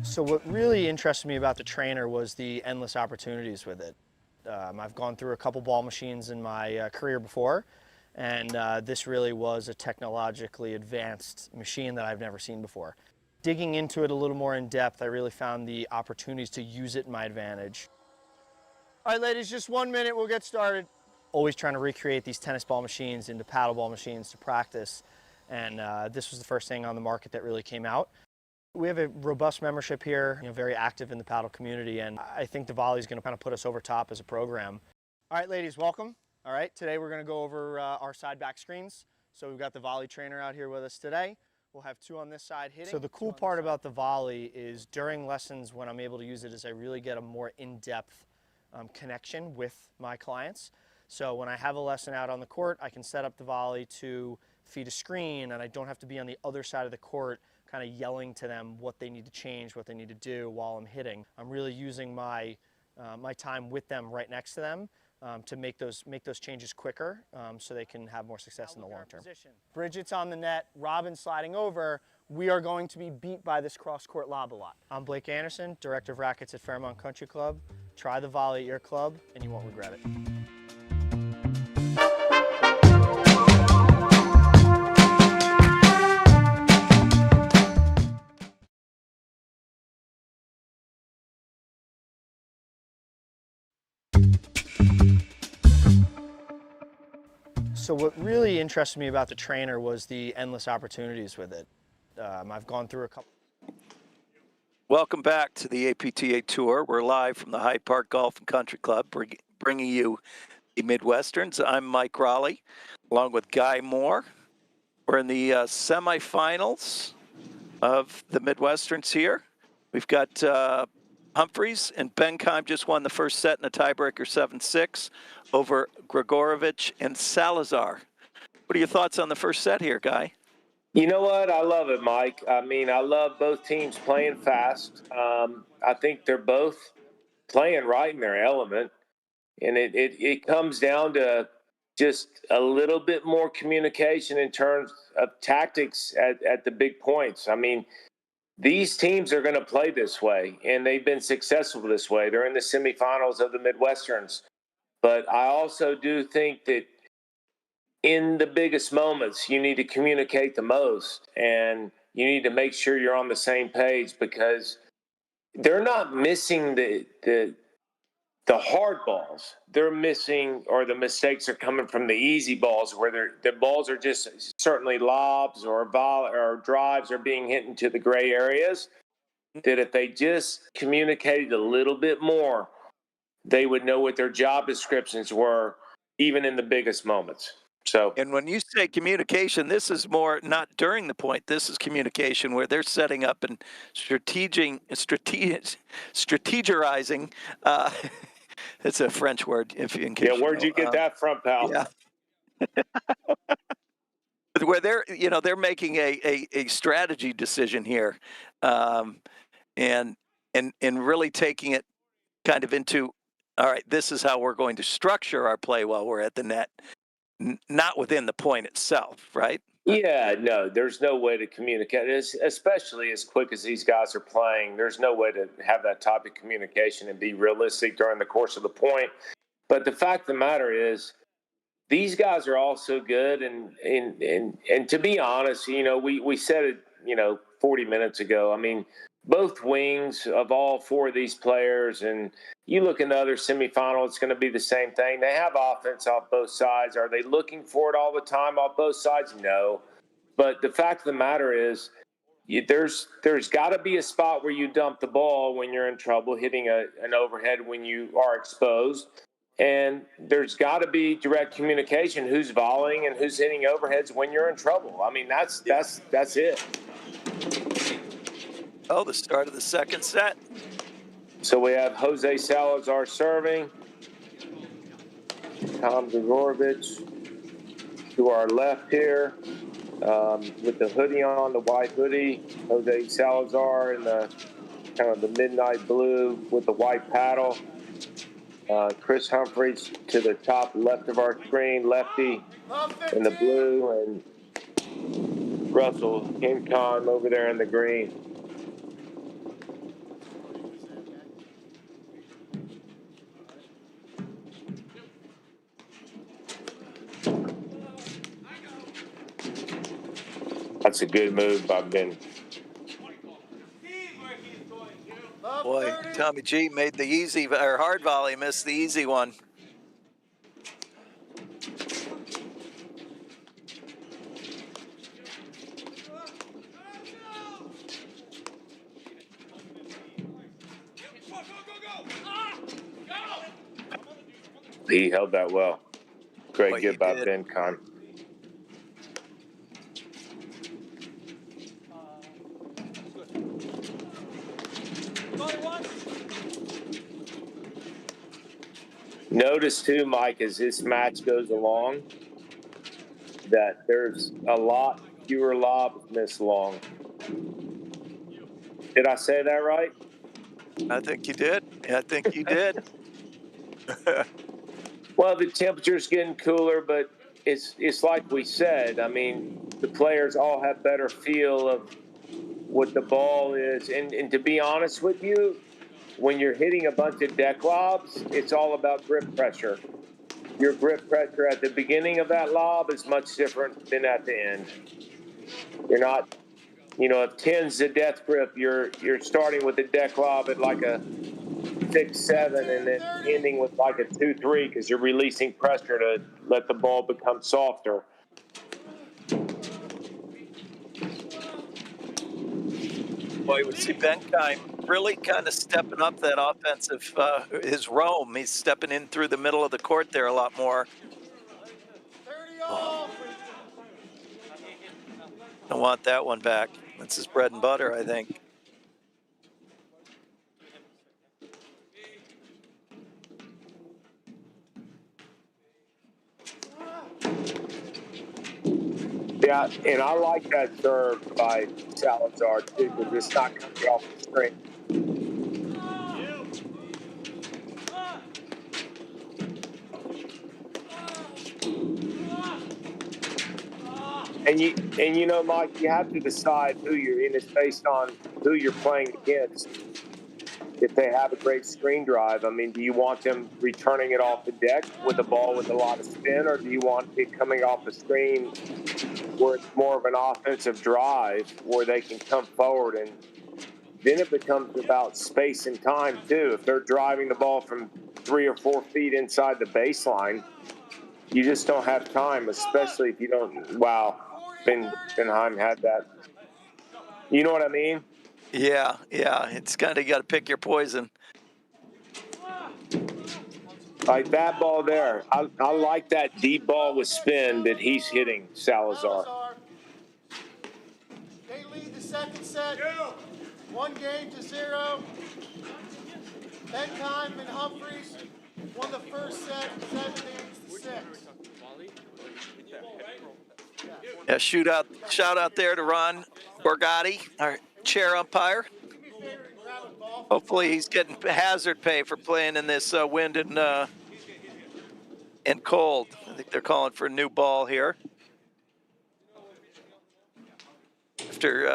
So what really interested me about the trainer was the endless opportunities with it. I've gone through a couple ball machines in my career before, and this really was a technologically advanced machine that I've never seen before. Digging into it a little more in depth, I really found the opportunities to use it in my advantage. All right, ladies, just 1 minute, we'll get started. Always trying to recreate these tennis ball machines into paddle ball machines to practice, and this was the first thing on the market that really came out. We have a robust membership here, very active in the paddle community, and I think the volley is going to kind of put us over top as a program. All right, ladies, welcome. All right, today we're going to go over our side back screens. So we've got the volley trainer out here with us today. We'll have two on this side hitting. So the cool part about the volley is during lessons when I'm able to use it is I really get a more in-depth connection with my clients. So when I have a lesson out on the court, I can set up the volley to feed a screen, and I don't have to be on the other side of the court kind of yelling to them what they need to change, what they need to do while I'm hitting. I'm really using my time with them right next to them to make those changes quicker so they can have more success in the long term. Bridget's on the net, Robin sliding over. We are going to be beat by this cross-court lob a lot. I'm Blake Anderson, Director of Rackets at Fairmont Country Club. Try the volley at your club and you won't regret it. So what really interested me about the trainer was the endless opportunities with it. I've gone through a couple. Welcome back to the APTA Tour. We're live from the Hyde Park Golf and Country Club, bringing you the Midwesterns. I'm Mike Raleigh, along with Guy Moore. We're in the semifinals of the Midwesterns here. We've got Humphreys and Benkaim just won the first set in a tiebreaker 7-6 over Gregurovic and Salazar. What are your thoughts on the first set here, Guy? You know what? I love it, Mike. I mean, I love both teams playing fast. I think they're both playing right in their element. And it comes down to just a little bit more communication in terms of tactics at the big points. I mean, these teams are going to play this way, and they've been successful this way. They're in the semifinals of the Midwesterns. But I also do think that in the biggest moments, you need to communicate the most, and you need to make sure you're on the same page, because they're not missing the hard balls. They're missing, or the mistakes are coming from the easy balls, where the balls are just certainly lobs or drives are being hit into the gray areas. That if they just communicated a little bit more, they would know what their job descriptions were, even in the biggest moments. So, and when you say communication, this is more not during the point. This is communication where they're setting up and strategizing. It's a French word. Yeah, where'd you get that from, pal? Yeah. Where they're making a strategy decision here, and really taking it kind of into, all right, this is how we're going to structure our play while we're at the net, not within the point itself, right? Yeah, no, there's no way to communicate, especially as quick as these guys are playing. There's no way to have that type of communication and be realistic during the course of the point. But the fact of the matter is, these guys are all so good, and to be honest, we said it, 40 minutes ago. I mean, both wings of all four of these players, and you look in the other semifinal, it's going to be the same thing. They have offense off both sides. Are they looking for it all the time off both sides? No. But the fact of the matter is, there's got to be a spot where you dump the ball when you're in trouble, hitting an overhead when you are exposed. And there's got to be direct communication, who's volleying and who's hitting overheads when you're in trouble. I mean, that's it. Oh, the start of the second set. So we have Jose Salazar serving, Tom Gregurovic to our left here. with the hoodie on, the white hoodie. Jose Salazar in the kind of the midnight blue with the white paddle. Chris Humphreys to the top left of our screen, lefty in the blue, and Russell Benkaim over there in the green. That's a good move by Ben. Boy, Tommy G made the easy or hard volley, missed the easy one. He held that well. Great Boy, he get by did. Benkaim. Notice too, Mike, as this match goes along, that there's a lot fewer lobs missed long. Did I say that right? I think you did. I think you did. Well, the temperature's getting cooler, but it's like we said. I mean, the players all have better feel of what the ball is. And to be honest with you, when you're hitting a bunch of deck lobs, it's all about grip pressure. Your grip pressure at the beginning of that lob is much different than at the end. You're not, if 10's the death grip, you're starting with the deck lob at like a 6-7 and then ending with like a 2-3 because you're releasing pressure to let the ball become softer. Boy, we see Benkaim really kind of stepping up that offensive, his roam. He's stepping in through the middle of the court there a lot more. 30 all. I want that one back. That's his bread and butter, I think. Yeah, and I like that serve by Salazar too because it's not coming off the string. And Mike, you have to decide who you're in. It's based on who you're playing against. If they have a great screen drive, I mean, do you want them returning it off the deck with a ball with a lot of spin, or do you want it coming off the screen where it's more of an offensive drive where they can come forward? And then it becomes about space and time too. If they're driving the ball from 3 or 4 feet inside the baseline, you just don't have time, especially if you don't. Wow, Benkaim had that. You know what I mean? Yeah. It's kind of, you got to pick your poison. Like that ball there. I like that deep ball with spin that he's hitting Salazar. They lead the second set. 1-0. Benkaim and Humphreys won the first set 7-6. Yeah, shout out there to Ron Borgatti, our chair umpire. Hopefully he's getting hazard pay for playing in this wind and cold. I think they're calling for a new ball here. After,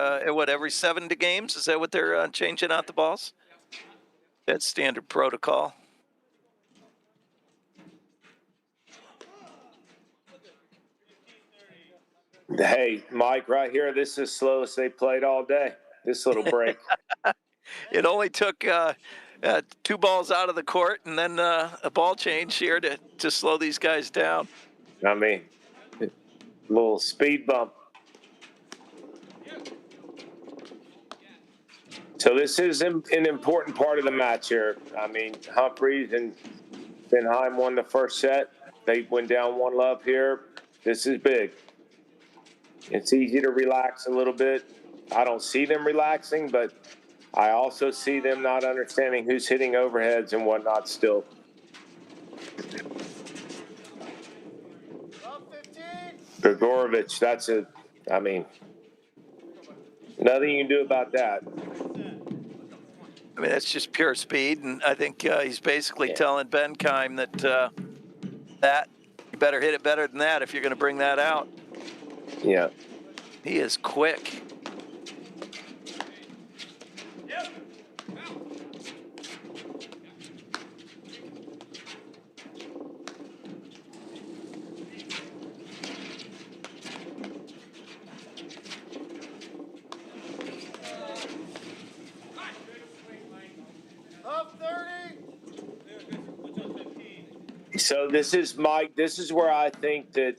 every 7 games? Is that what they're changing out the balls? That's standard protocol. Hey, Mike, right here, this is the slowest they played all day, this little break. It only took 2 balls out of the court and then a ball change here to slow these guys down. I mean, a little speed bump. So this is an important part of the match here. I mean, Humphreys and Benkaim won the first set. They went down 1-love here. This is big. It's easy to relax a little bit. I don't see them relaxing, but I also see them not understanding who's hitting overheads and whatnot still. Gregurovic, that's a I mean, nothing you can do about that. I mean, that's just pure speed, and I think he's basically telling Benkaim that you better hit it better than that if you're going to bring that out. Yeah. He is quick. Up 30. So this is Mike. This is where I think that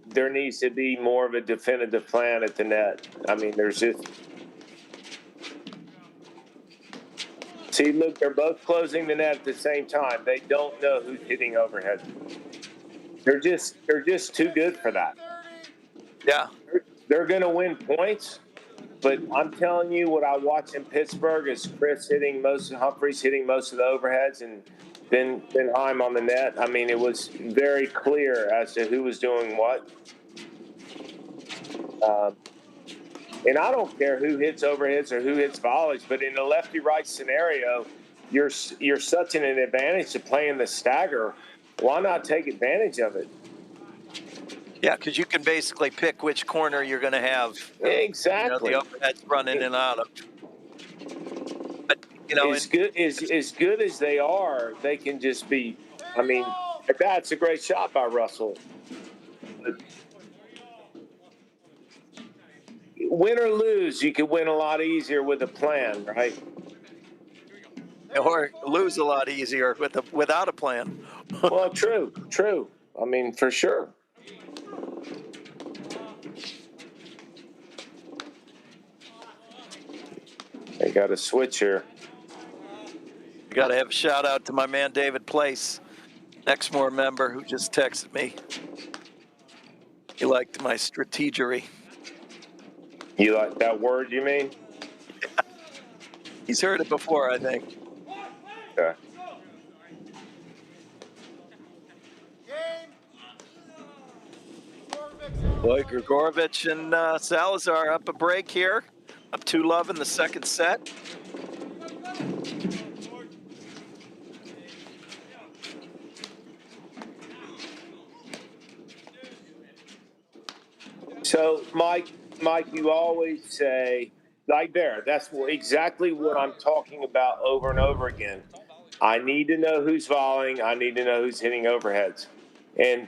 there needs to be more of a definitive plan at the net. I mean, there's just. See, look, they're both closing the net at the same time. They don't know who's hitting overhead. They're just too good for that. Yeah. They're going to win points, but I'm telling you, what I watch in Pittsburgh is Chris hitting most, Humphreys hitting most of the overheads, and Benkaim on the net. I mean, it was very clear as to who was doing what. And I don't care who hits overheads or who hits volleys, but in a lefty-right scenario, you're such an advantage to playing the stagger. Why not take advantage of it? Yeah, because you can basically pick which corner you're going to have. Exactly. The overheads running in and out of. But as good as they are, they can just be. I mean, that's a great shot by Russell. But win or lose, you could win a lot easier with a plan, right? Or lose a lot easier without a plan. Well, true. I mean, for sure. They got a switch here. You got to have a shout out to my man David Place, Exmoor member, who just texted me. He liked my strategery. You like that word, you mean? Yeah. He's heard it before, I think. Okay. Boy, Gregurovic and Salazar up a break here. Up 2-love in the second set. So, Mike, you always say, like there, that's exactly what I'm talking about over and over again. I need to know who's volleying. I need to know who's hitting overheads. And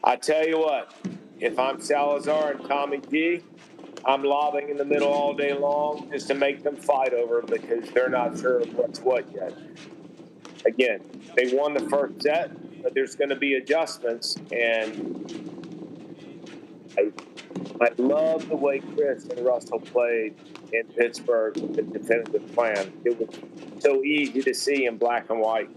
I tell you what, if I'm Salazar and Tommy G, I'm lobbing in the middle all day long just to make them fight over because they're not sure what's what yet. Again, they won the first set, but there's going to be adjustments. And I love the way Chris and Russell played in Pittsburgh with the definitive plan. It was so easy to see in black and white.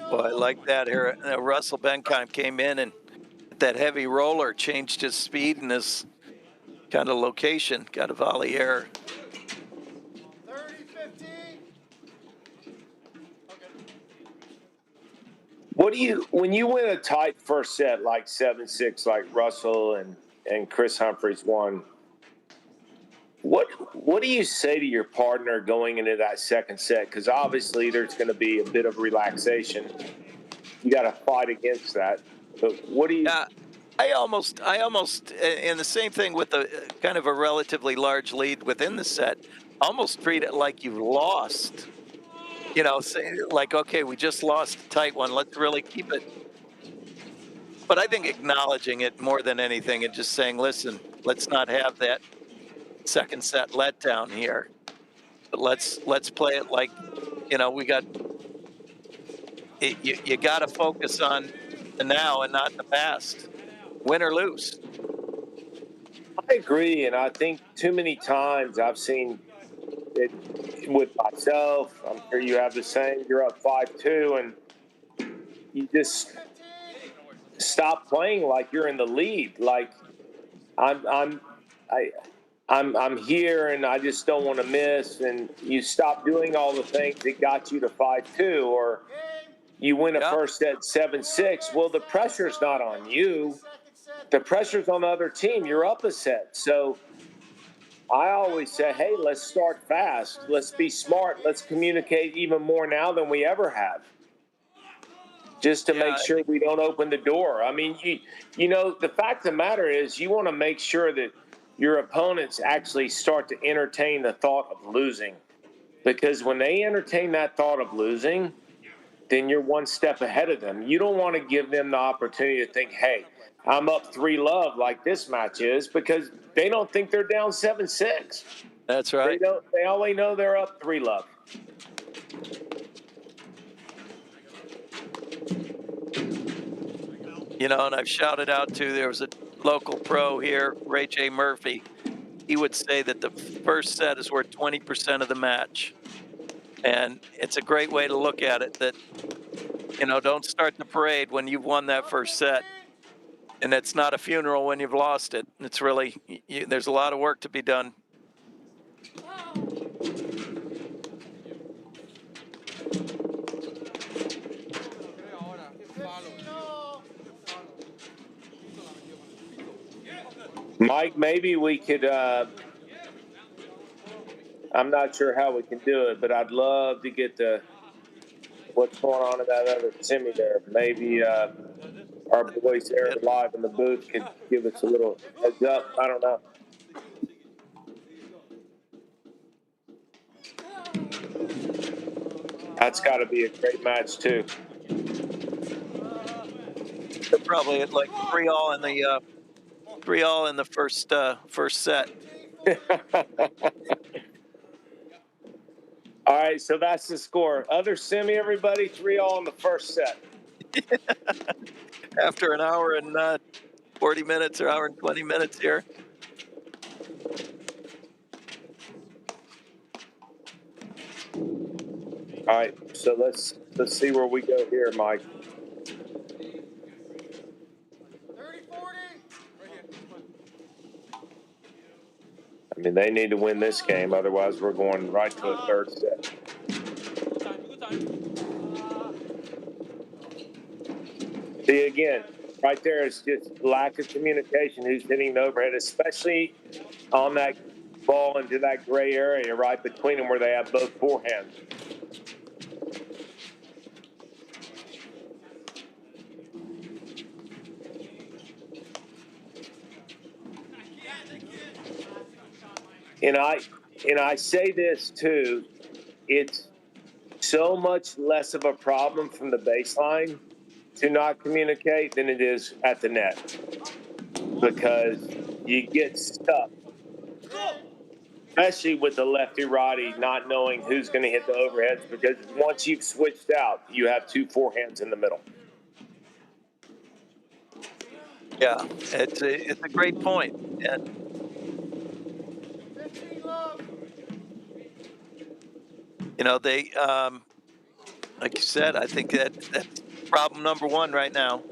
Well, I like that here. Russell Benkaim came in and that heavy roller changed his speed and his kind of location. Got a volley error. 30-15. What do you, when you win a tight first set like 7-6, like Russell and Chris Humphreys won, what do you say to your partner going into that second set? Because obviously there's going to be a bit of relaxation. You got to fight against that. But what do you? I almost, and the same thing with the kind of a relatively large lead within the set. Almost treat it like you've lost. Say like, okay, we just lost a tight one. Let's really keep it. But I think acknowledging it more than anything and just saying, listen, let's not have that second set letdown here. But let's play it like, we got. You got to focus on the now and not the past. Win or lose. I agree, and I think too many times I've seen with myself, I'm sure you have the same. You're up 5-2, and you just stop playing like you're in the lead. Like I'm here, and I just don't want to miss. And you stop doing all the things that got you to 5-2, or you win a first set 7-6. Well, the pressure's not on you. The pressure's on the other team. You're up a set. So I always say, hey, let's start fast. Let's be smart. Let's communicate even more now than we ever have, just to make sure we don't open the door. I mean, you know, the fact of the matter is you want to make sure that your opponents actually start to entertain the thought of losing, because when they entertain that thought of losing, then you're one step ahead of them. You don't want to give them the opportunity to think, hey, I'm up 3-love like this match is, because they don't think they're down 7-6. That's right. They only know they're up 3-love. You know, and I've shouted out to, there was a local pro here, Ray J. Murphy. He would say that the first set is worth 20% of the match. And it's a great way to look at it, that, you know, don't start the parade when you've won that first set. And it's not a funeral when you've lost it. It's really, there's a lot of work to be done. Mike, maybe we could, I'm not sure how we can do it, but I'd love to get what's going on in that other semi there. Maybe our boys there live in the booth could give us a little heads up. I don't know. That's got to be a great match too. They're probably at like 3-all in the first set. All right, so that's the score. Other semi, everybody, 3-all in the first set. After an hour and 40 minutes or hour and 20 minutes here. All right, so let's see where we go here, Mike. 30-40. I mean, they need to win this game, otherwise we're going right to a third set. See, again, right there is just lack of communication. Who's hitting the overhead, especially on that ball into that gray area right between them where they have both forehands. And I say this too, it's so much less of a problem from the baseline to not communicate than it is at the net, because you get stuck, especially with the lefty-righty not knowing who's going to hit the overheads, because once you've switched out, you have two forehands in the middle. Yeah, it's a great point. And 15-love. you know, they, like you said, I think that's problem number one right now.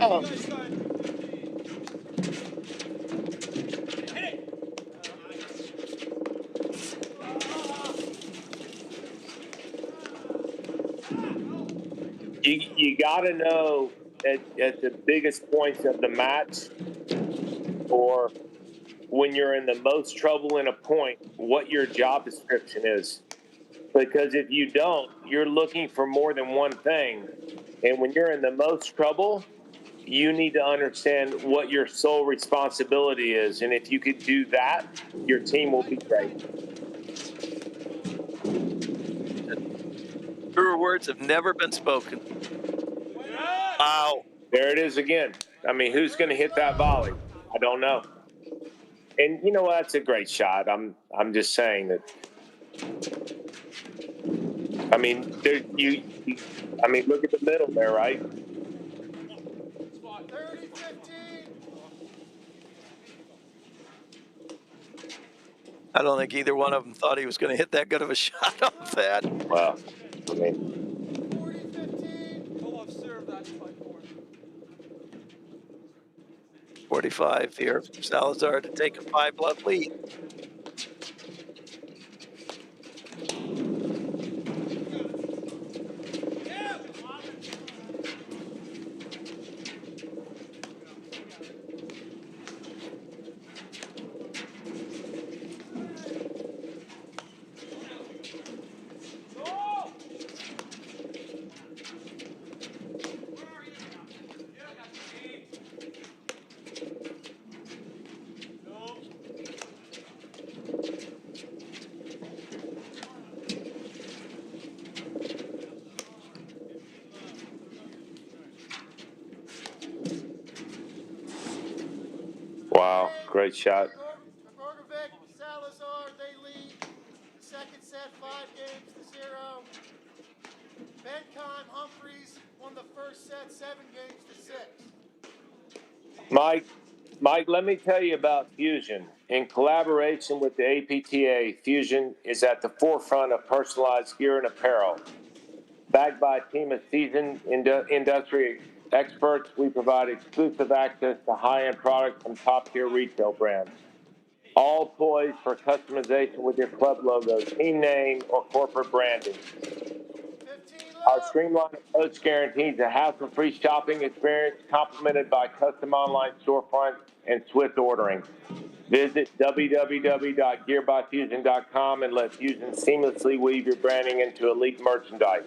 Oh. You got to know at the biggest points of the match, or when you're in the most trouble in a point, what your job description is. Because if you don't, you're looking for more than one thing. And when you're in the most trouble, you need to understand what your sole responsibility is. And if you could do that, your team will be great. Truer words have never been spoken. Wow. There it is again. I mean, who's going to hit that volley? I don't know. And you know what? That's a great shot. I'm just saying that. I mean, I mean, look at the middle there, right? 30-15. I don't think either one of them thought he was going to hit that good of a shot off that. Well, I mean, 45 here for Salazar to take a 5-love lead. wow, great shot. Gregurovic, Salazar, they lead the second set 5-0. Benkaim, Humphreys won the first set 7-6. Mike, let me tell you about Fusion. In collaboration with the APTA, Fusion is at the forefront of personalized gear and apparel. Backed by a team of seasoned industry experts, we provide exclusive access to high-end products from top-tier retail brands. All poised for customization with your club logo, team name, or corporate branding. Our streamlined approach guarantees a hassle-free shopping experience complemented by custom online storefronts and swift ordering. Visit www.gearbyfusion.com and let Fusion seamlessly weave your branding into elite merchandise.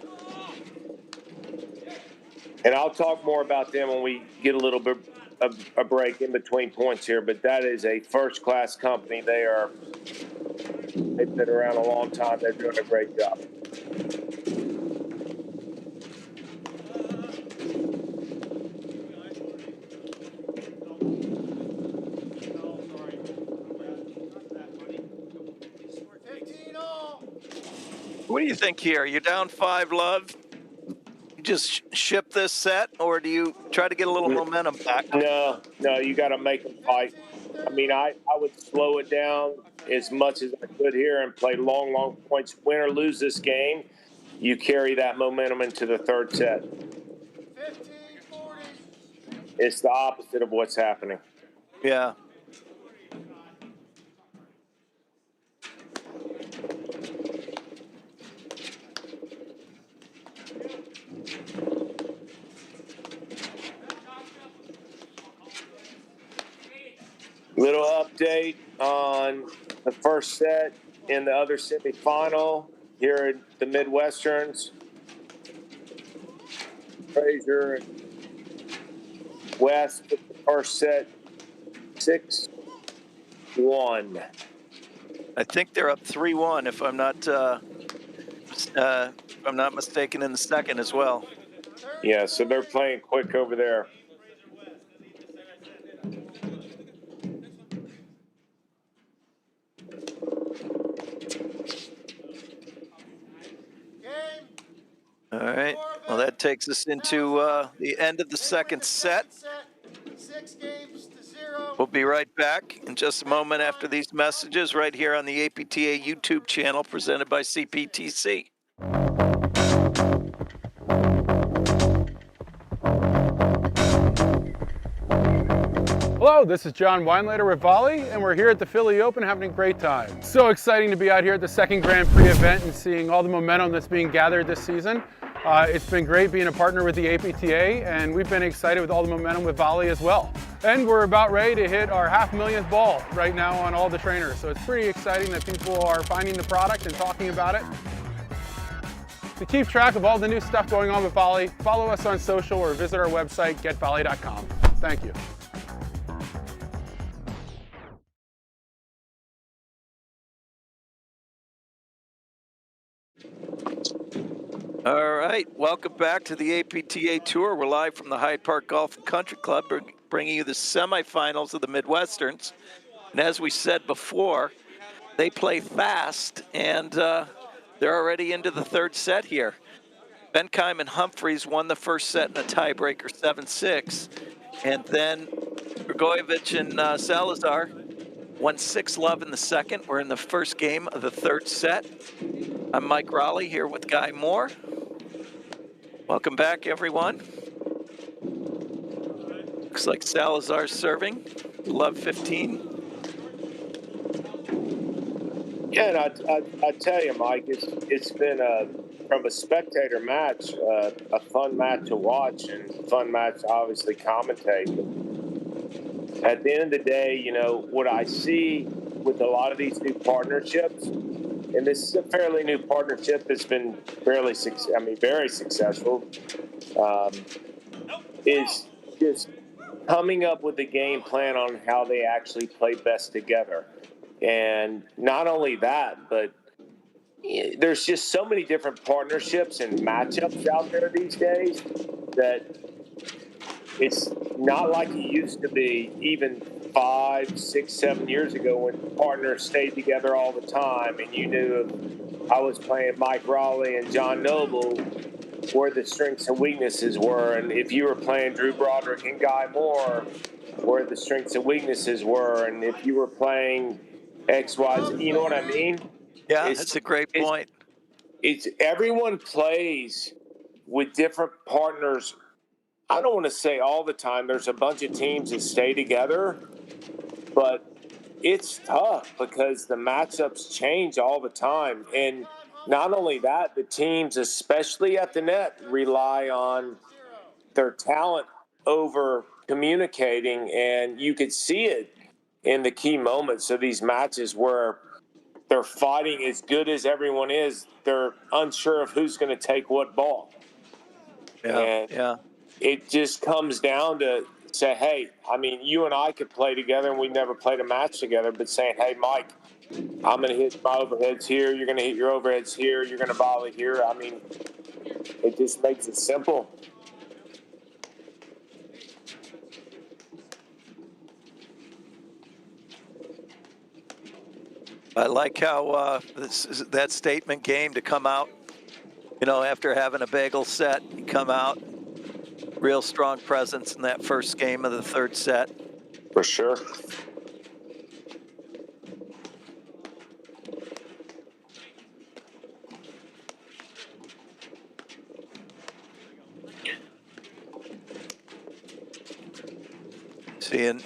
And I'll talk more about them when we get a little bit of a break in between points here, but that is a first-class company. They've been around a long time. They're doing a great job. What do you think here? You're down 5-love. You just ship this set, or do you try to get a little momentum back? No, you got to make them fight. I mean, I would slow it down as much as I could here and play long points. Win or lose this game, you carry that momentum into the third set. 15-40. It's the opposite of what's happening. Yeah. Little update on the first set in the other semifinal here at the Midwesterns. Fraser and West took the first set 6-1. I think they're up 3-1 if I'm not mistaken in the second as well. Yeah, so they're playing quick over there. All right. Well, that takes us into the end of the second set. 6-0. We'll be right back in just a moment after these messages right here on the APTA YouTube channel presented by CPTC. Hello, this is John Weinlater with Volley, and we're here at the Philly Open having a great time. So exciting to be out here at the second Grand Prix event and seeing all the momentum that's being gathered this season. It's been great being a partner with the APTA, and we've been excited with all the momentum with Volley as well. And we're about ready to hit our 500,000th ball right now on all the trainers. So it's pretty exciting that people are finding the product and talking about it. To keep track of all the new stuff going on with Volley, follow us on social or visit our website, getvolley.com. Thank you. All right, welcome back to the APTA Tour. We're live from the Hyde Park Golf and Country Club, bringing you the semifinals of the Midwesterns. And as we said before, they play fast, and they're already into the third set here. Benkaim and Humphreys won the first set in a tiebreaker 7-6. And then Gregurovic and Salazar 1-6 love in the second. We're in the first game of the third set. I'm Mike Raleigh here with Guy Moore. Welcome back, everyone. Looks like Salazar serving. Love 15. Yeah, and I tell you, Mike, it's been from a spectator match, a fun match to watch and fun match to obviously commentate. At the end of the day, you know, what I see with a lot of these new partnerships, and this is a fairly new partnership that's been very successful, is just coming up with a game plan on how they actually play best together. And not only that, but there's just so many different partnerships and matchups out there these days that it's not like it used to be even 5, 6, 7 years ago when partners stayed together all the time and you knew if I was playing Mike Raleigh and John Noble where the strengths and weaknesses were, and if you were playing Drew Broderick and Guy Moore where the strengths and weaknesses were, and if you were playing X, Y, Z, you know what I mean? Yeah, that's a great point. It's everyone plays with different partners. I don't want to say all the time. There's a bunch of teams that stay together, but it's tough because the matchups change all the time. And not only that, the teams, especially at the net, rely on their talent over communicating, and you could see it in the key moments of these matches where they're fighting as good as everyone is. They're unsure of who's going to take what ball. Yeah. It just comes down to say, hey, I mean, you and I could play together and we never played a match together, but saying, hey, Mike, I'm going to hit my overheads here. You're going to hit your overheads here. You're going to volley here. I mean, it just makes it simple. I like how that statement game to come out, you know, after having a bagel set, you come out, real strong presence in that first game of the third set. For sure. Seeing,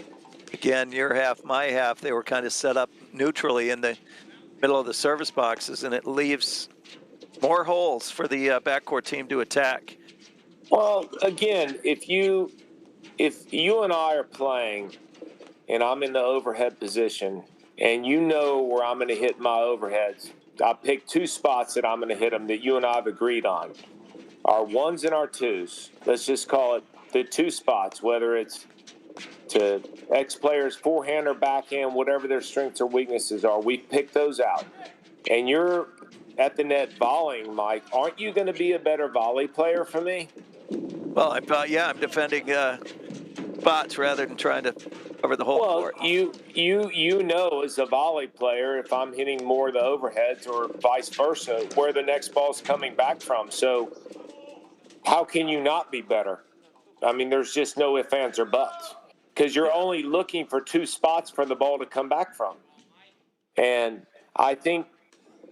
again, your half, my half, they were kind of set up neutrally in the middle of the service boxes, and it leaves more holes for the backcourt team to attack. Well, again, if you and I are playing and I'm in the overhead position and you know where I'm going to hit my overheads, I pick two spots that I'm going to hit them that you and I have agreed on. Our ones and our twos. Let's just call it the two spots, whether it's to X players, forehand or backhand, whatever their strengths or weaknesses are. We pick those out. And you're at the net volleying, Mike. Aren't you going to be a better volley player for me? Well, I'm defending spots rather than trying to cover the whole court. Well, you know as a volley player if I'm hitting more of the overheads or vice versa, where the next ball's coming back from. So how can you not be better? I mean, there's just no ifs, ands, or buts. Because you're only looking for two spots for the ball to come back from. And I think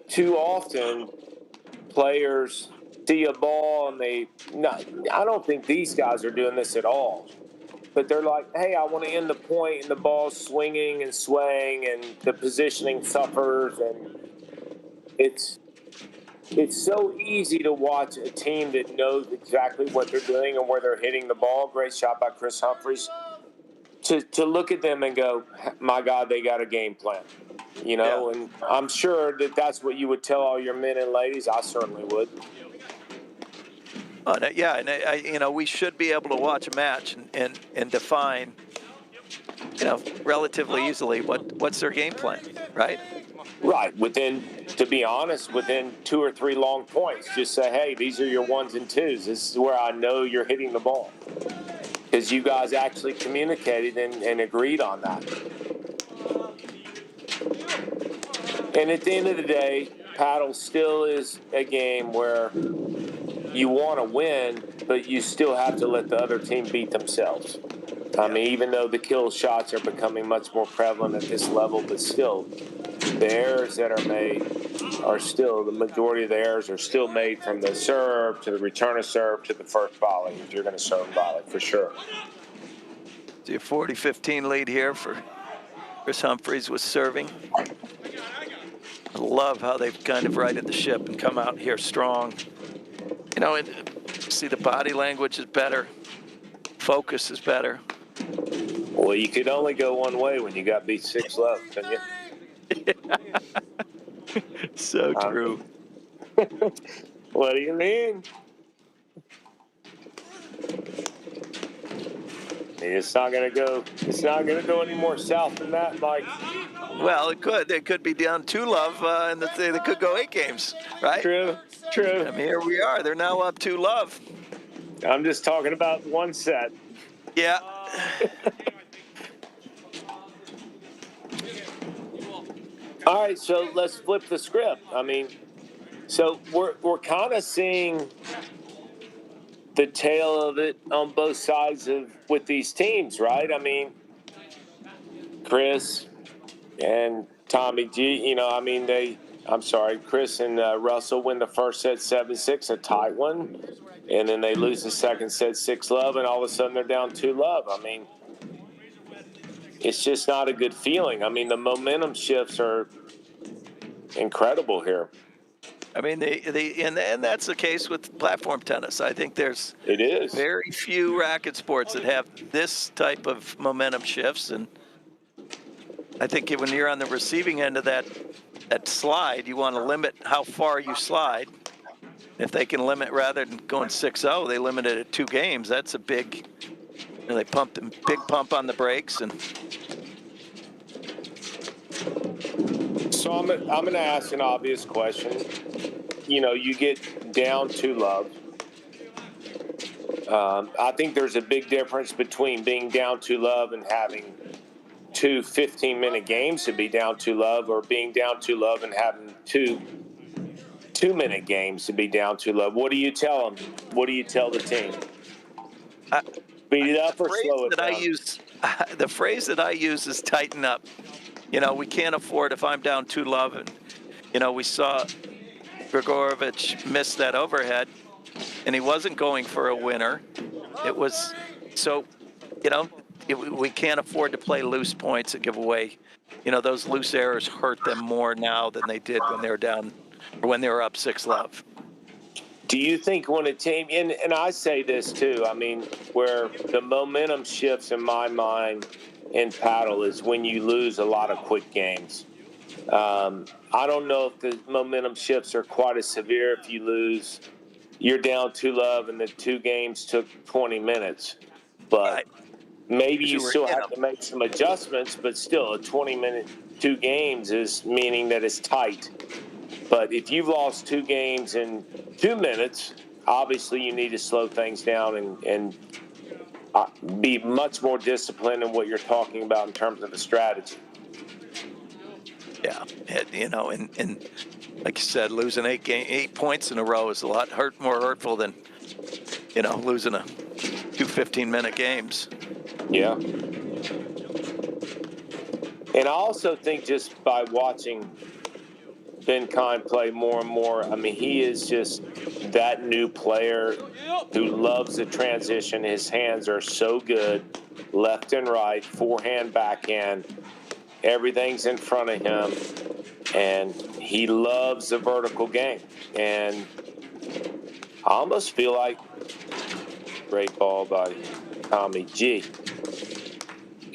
too often players see a ball and I don't think these guys are doing this at all. But they're like, hey, I want to end the point, and the ball's swinging and swaying, and the positioning suffers. And it's so easy to watch a team that knows exactly what they're doing and where they're hitting the ball. Great shot by Chris Humphreys. To look at them and go, my God, they got a game plan, you know, and I'm sure that that's what you would tell all your men and ladies. I certainly would. And we should be able to watch a match and define, relatively easily what's their game plan, right? Right. To be honest, within 2 or 3 long points, just say, hey, these are your ones and twos. This is where I know you're hitting the ball. Because you guys actually communicated and agreed on that. And at the end of the day, paddle still is a game where you want to win, but you still have to let the other team beat themselves. I mean, even though the kill shots are becoming much more prevalent at this level, but still, the errors that are made are still, the majority of the errors are still made from the serve to the return of serve to the first volley, if you're going to serve and volley, for sure. See a 40-15 lead here for Chris Humphreys with serving. I love how they've kind of righted the ship and come out here strong. You know, and see the body language is better. Focus is better. Well, you could only go one way when you got beat 6 love, couldn't you? So true. What do you mean? It's not going to go. It's not going to go any more south than that, Mike. Well, it could. They could be down 2 love, and they could go 8 games, right? True. I mean, here we are. They're now up 2 love. I'm just talking about one set. Yeah. All right, so let's flip the script. I mean, so we're kind of seeing the tale of it on both sides with these teams, right? I mean, Chris and Tommy G, Chris and Russell win the first set 7-6, a tight one, and then they lose the second set 6 love, and all of a sudden they're down 2 love. I mean, it's just not a good feeling. I mean, the momentum shifts are incredible here. I mean, and that's the case with platform tennis. I think there's very few racket sports that have this type of momentum shifts, and I think when you're on the receiving end of that slide, you want to limit how far you slide. If they can limit, rather than going 6-0, they limit it at 2 games. That's a big. They pumped a big pump on the brakes, and so I'm going to ask an obvious question. You know, you get down 2 love. I think there's a big difference between being down 2 love and having 2 15-minute games to be down 2 love, or being down 2 love and having 2 2-minute games to be down 2 love. What do you tell them? What do you tell the team? Speed it up or slow it down? The phrase that I use is tighten up. You know, we can't afford, if I'm down 2 love, and, you know, we saw Gregurovic miss that overhead, and he wasn't going for a winner. It was, so, you know, we can't afford to play loose points and give away. You know, those loose errors hurt them more now than they did when they were down, or when they were up 6 love. Do you think when a team, and I say this too, I mean, where the momentum shifts in my mind in paddle is when you lose a lot of quick games. I don't know if the momentum shifts are quite as severe if you lose, you're down 2 love and the 2 games took 20 minutes. But maybe you still have to make some adjustments, but still a 20-minute 2 games is meaning that it's tight. But if you've lost 2 games in 2 minutes, obviously you need to slow things down and be much more disciplined in what you're talking about in terms of the strategy. Yeah, you know, and like you said, losing 8 points in a row is a lot more hurtful than, you know, losing 2 15-minute games. Yeah. And I also think just by watching Benkaim play more and more, I mean, he is just that new player who loves the transition. His hands are so good, left and right, forehand, backhand. Everything's in front of him, and he loves the vertical game. And I almost feel like, great ball by Tommy G.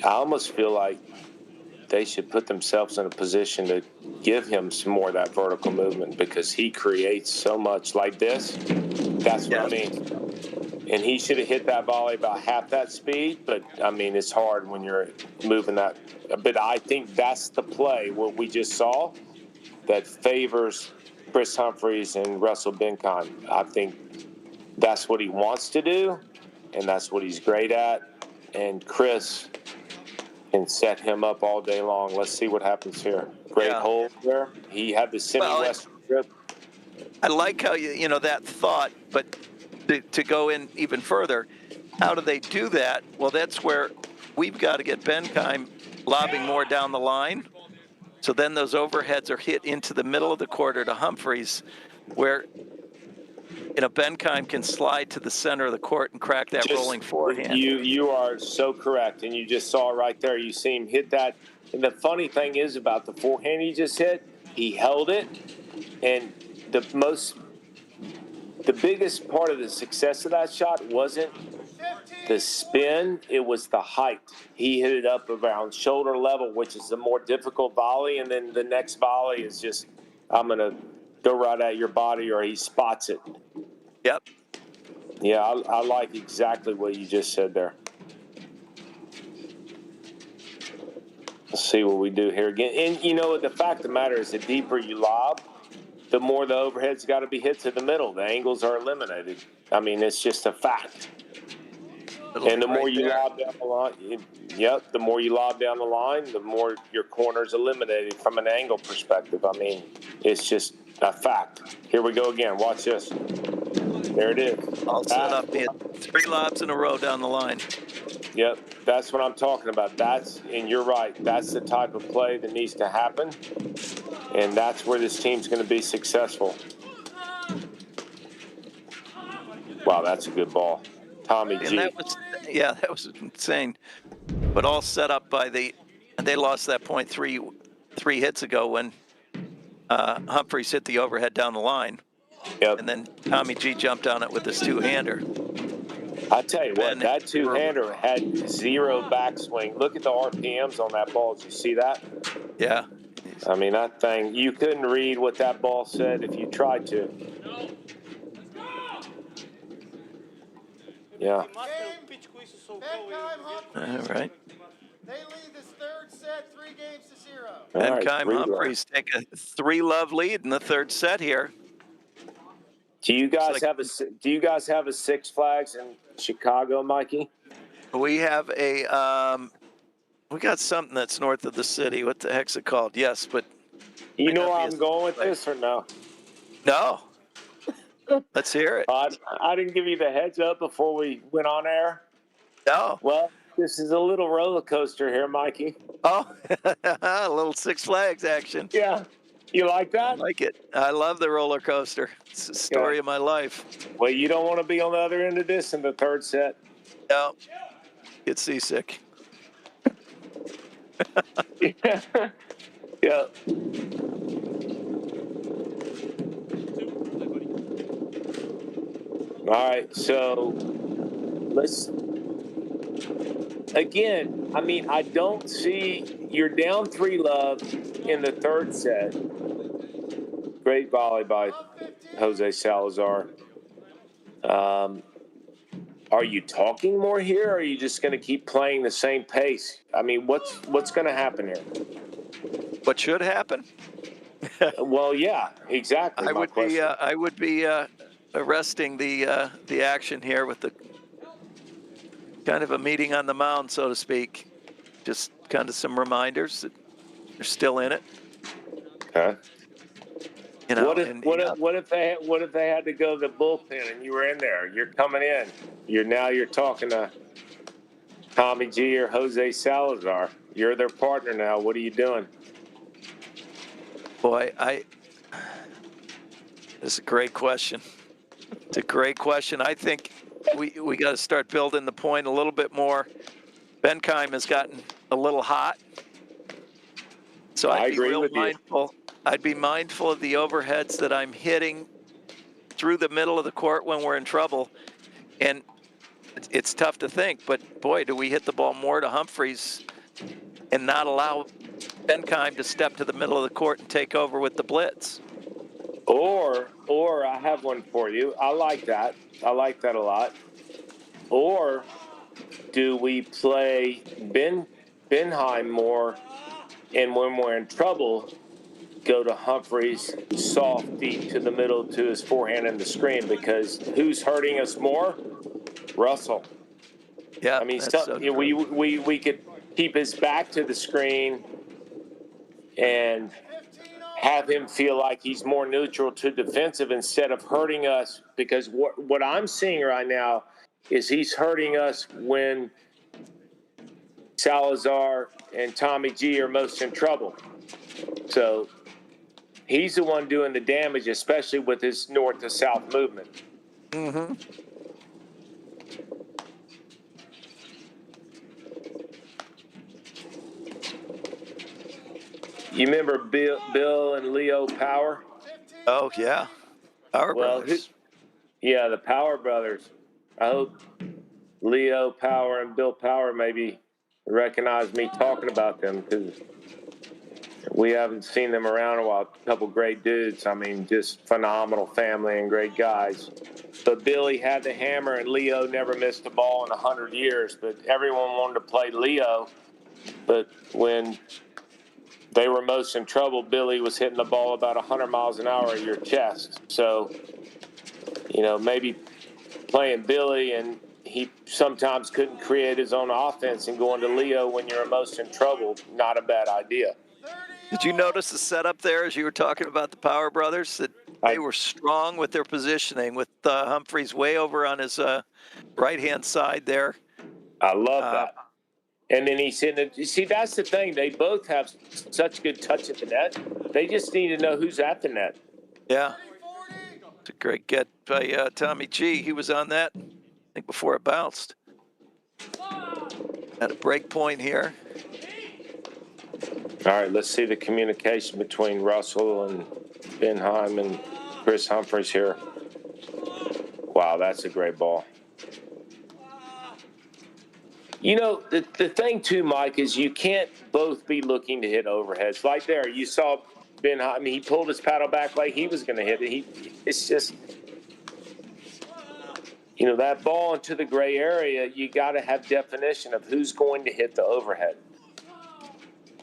I almost feel like they should put themselves in a position to give him some more of that vertical movement, because he creates so much like this. That's what I mean. And he should have hit that volley about half that speed, but, I mean, it's hard when you're moving that. But I think that's the play, what we just saw, that favors Chris Humphreys and Russell Benkaim. I think that's what he wants to do, and that's what he's great at. And Chris can set him up all day long. Let's see what happens here. Great hold there. He had the semi-western grip. I like how you know that thought, but to go in even further, how do they do that? Well, that's where we've got to get Benkaim lobbing more down the line. So then those overheads are hit into the middle of the quarter to Humphreys, where Benkaim can slide to the center of the court and crack that rolling forehand. You are so correct, and you just saw it right there. You see him hit that. And the funny thing is about the forehand he just hit, he held it, and the biggest part of the success of that shot wasn't the spin, it was the height. He hit it up around shoulder level, which is the more difficult volley, and then the next volley is just, I'm going to go right at your body, or he spots it. Yep. Yeah, I like exactly what you just said there. Let's see what we do here again. And, the fact of the matter is the deeper you lob, the more the overhead's got to be hit to the middle. The angles are eliminated. I mean, it's just a fact. And the more you lob down the line, the more you lob down the line, the more your corner's eliminated from an angle perspective. I mean, it's just a fact. Here we go again. Watch this. There it is. All set up. He had 3 lobs in a row down the line. Yep, that's what I'm talking about. And you're right. That's the type of play that needs to happen, and that's where this team's going to be successful. Wow, that's a good ball. Tommy G. And that was insane. But all set up by they lost that point three hits ago when Humphreys hit the overhead down the line. Yep. And then Tommy G jumped on it with his 2-hander. I tell you what, that 2-hander had 0 backswing. Look at the RPMs on that ball. Did you see that? Yeah. I mean, that thing, you couldn't read what that ball said if you tried to. Yeah. All right. They lead this third set 3-0. Benkaim Humphreys take a 3-love lead in the third set here. Do you guys have a Six Flags in Chicago, Mikey? We have we got something that's north of the city. What the heck's it called? Yes, but you know where I'm going with this or no? No. Let's hear it. I didn't give you the heads up before we went on air. No. Well, this is a little roller coaster here, Mikey. Oh, a little Six Flags action. Yeah. You like that? I like it. I love the roller coaster. It's the story of my life. Well, you don't want to be on the other end of this in the third set. No. Get seasick. Yeah. Yeah. All right, so again, I mean, I don't see, you're down 3-love in the third set. Great volley by Jose Salazar. Are you talking more here, or are you just going to keep playing the same pace? I mean, what's going to happen here? What should happen? Well, yeah, exactly. I would be arresting the action here with the kind of a meeting on the mound, so to speak. Just kind of some reminders that they're still in it. Okay. What if they had to go to the bullpen and you were in there? You're coming in. You're talking to Tommy G or Jose Salazar. You're their partner now. What are you doing? Boy, this is a great question. It's a great question. I think we got to start building the point a little bit more. Benkaim has gotten a little hot, so I'd be real mindful. I'd be mindful of the overheads that I'm hitting through the middle of the court when we're in trouble. And it's tough to think, but boy, do we hit the ball more to Humphreys and not allow Benkaim to step to the middle of the court and take over with the blitz. Or I have one for you. I like that. I like that a lot. Or do we play Benkaim more, and when we're in trouble, go to Humphreys soft deep to the middle to his forehand in the screen? Because who's hurting us more? Russell. Yeah, I mean, we could keep his back to the screen and have him feel like he's more neutral to defensive instead of hurting us. Because what I'm seeing right now is he's hurting us when Salazar and Tommy G are most in trouble. So he's the one doing the damage, especially with his north to south movement. Mm-hmm. You remember Bill and Leo Power? Oh, yeah. Our brothers. Yeah, the Power brothers. I hope Leo Power and Bill Power maybe recognize me talking about them, because we haven't seen them around in a while. A couple great dudes. I mean, just phenomenal family and great guys. But Billy had the hammer, and Leo never missed a ball in 100 years. But everyone wanted to play Leo. But when they were most in trouble, Billy was hitting the ball about 100 miles an hour at your chest. So, maybe playing Billy, and he sometimes couldn't create his own offense, and going to Leo when you're most in trouble, not a bad idea. Did you notice the setup there as you were talking about the Power brothers? That they were strong with their positioning, with Humphreys way over on his right-hand side there. I love that. And then he's in it. See, that's the thing. They both have such good touch at the net. They just need to know who's at the net. Yeah. It's a great get by Tommy G. He was on that, I think, before it bounced. At a break point here. All right, let's see the communication between Russell and Benkaim and Chris Humphreys here. Wow, that's a great ball. The thing too, Mike, is you can't both be looking to hit overheads. Like there, you saw Benkaim, he pulled his paddle back like he was going to hit it. It's just, that ball into the gray area, you got to have definition of who's going to hit the overhead.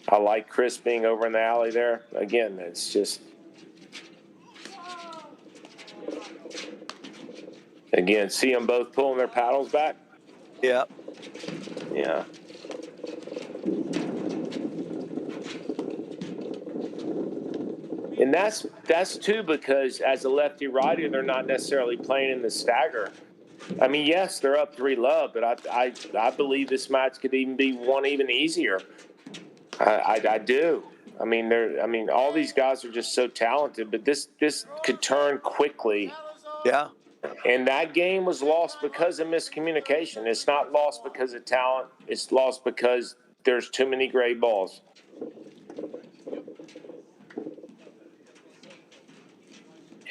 I like Chris being over in the alley there. Again, it's just, see them both pulling their paddles back? Yeah. Yeah. And that's too because as a lefty-righty, they're not necessarily playing in the stagger. I mean, yes, they're up 3-love, but I believe this match could even be won even easier. I do. I mean, all these guys are just so talented, but this could turn quickly. Yeah. And that game was lost because of miscommunication. It's not lost because of talent. It's lost because there's too many gray balls.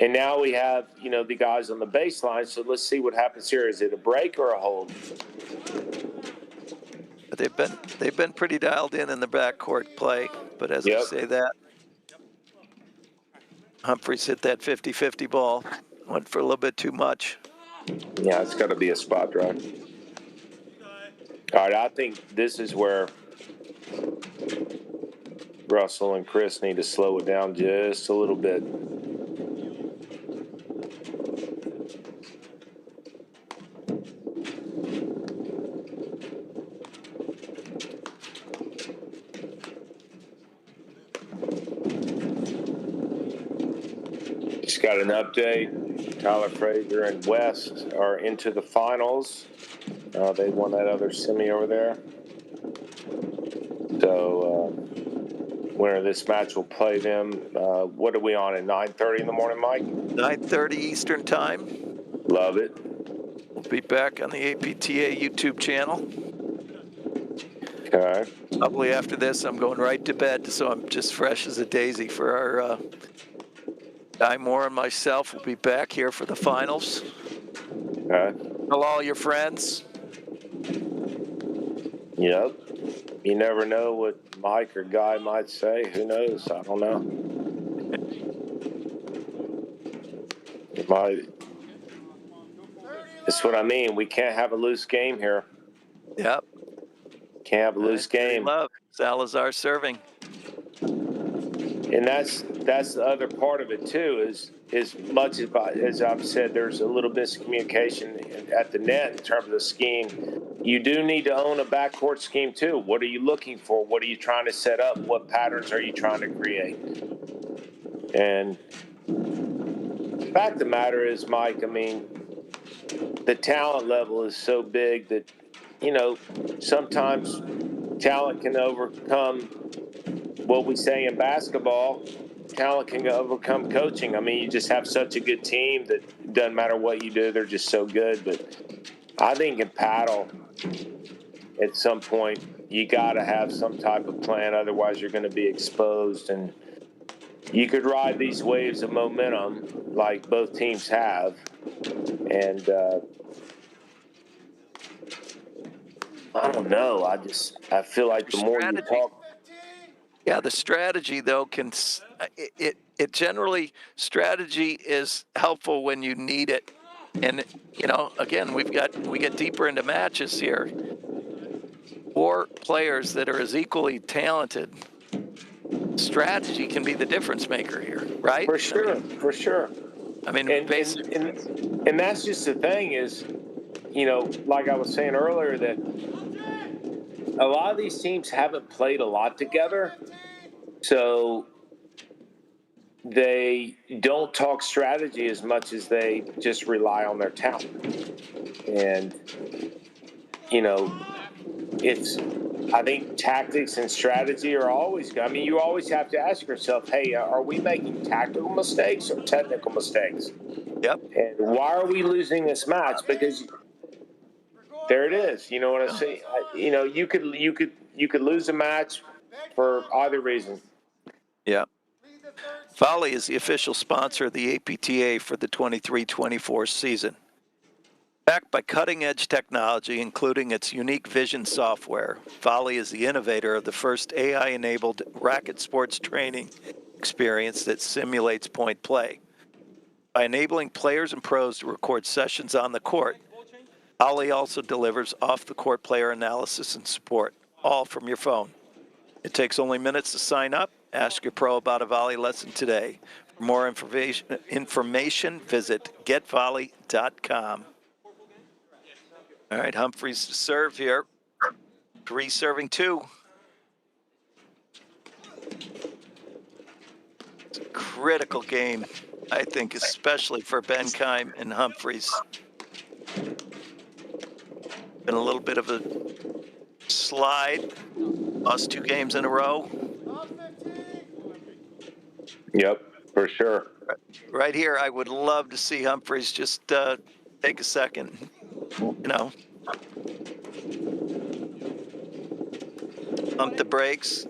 And now we have, the guys on the baseline. So let's see what happens here. Is it a break or a hold? They've been pretty dialed in the backcourt play. But as I say that, Humphreys hit that 50-50 ball. Went for a little bit too much. Yeah, it's got to be a spot drive. All right, I think this is where Russell and Chris need to slow it down just a little bit. Just got an update. Tyler Frazier and West are into the finals. They won that other semi over there. So, winner of this match will play them. What are we on at 9:30 in the morning, Mike? 9:30 Eastern Time. Love it. We'll be back on the APTA YouTube channel. Okay. Probably after this, I'm going right to bed, so I'm just fresh as a daisy for our Guy Moore and myself will be back here for the finals. Okay. Tell all your friends. Yep. You never know what Mike or Guy might say. Who knows? I don't know. That's what I mean. We can't have a loose game here. Yep. Can't have a loose game. Love Salazar serving. And that's the other part of it too. Is as much as I've said, there's a little miscommunication at the net in terms of the scheme. You do need to own a backcourt scheme too. What are you looking for? What are you trying to set up? What patterns are you trying to create? And the fact of the matter is, Mike, I mean, the talent level is so big that, sometimes talent can overcome what we say in basketball. Talent can overcome coaching. I mean, you just have such a good team that it doesn't matter what you do, they're just so good. But I think in paddle, at some point, you got to have some type of plan. Otherwise, you're going to be exposed. And you could ride these waves of momentum like both teams have. And I don't know. I feel like the more you talk. Yeah, the strategy though it generally strategy is helpful when you need it, and again we get deeper into matches here. 4 players that are as equally talented. Strategy can be the difference maker here, right? For sure, for sure. I mean, basically, and that's just the thing is, like I was saying earlier, that a lot of these teams haven't played a lot together, so they don't talk strategy as much as they just rely on their talent. And, I think tactics and strategy are always good. I mean, you always have to ask yourself, hey, are we making tactical mistakes or technical mistakes? Yep. And why are we losing this match? Because there it is. You know what I say? You could lose a match for either reason. Yeah. Volley is the official sponsor of the APTA for the 23-24 season. Backed by cutting-edge technology, including its unique vision software, Volley is the innovator of the first AI-enabled racket sports training experience that simulates point play. By enabling players and pros to record sessions on the court, Volley also delivers off-the-court player analysis and support, all from your phone. It takes only minutes to sign up. Ask your pro about a Volley lesson today. For more information visit getvolley.com. All right, Humphreys to serve here. 3 serving 2. It's a critical game, I think, especially for Benkaim and Humphreys. Been a little bit of a slide. Lost 2 games in a row. Yep, for sure. Right here, I would love to see Humphreys just take a second. Pump the brakes.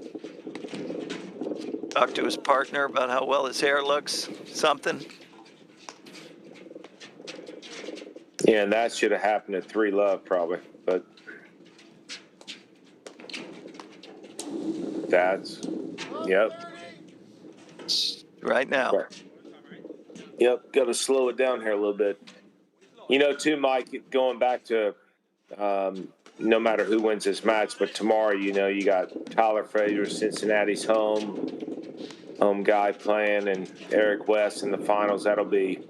Talk to his partner about how well his hair looks. Something. Yeah, and that should have happened at 3-Love probably, but yep. Right now. Yep, got to slow it down here a little bit. Too, Mike, going back to no matter who wins this match, but tomorrow, you got Tyler Frazier, Cincinnati's home guy playing, and Eric West in the finals. That'll be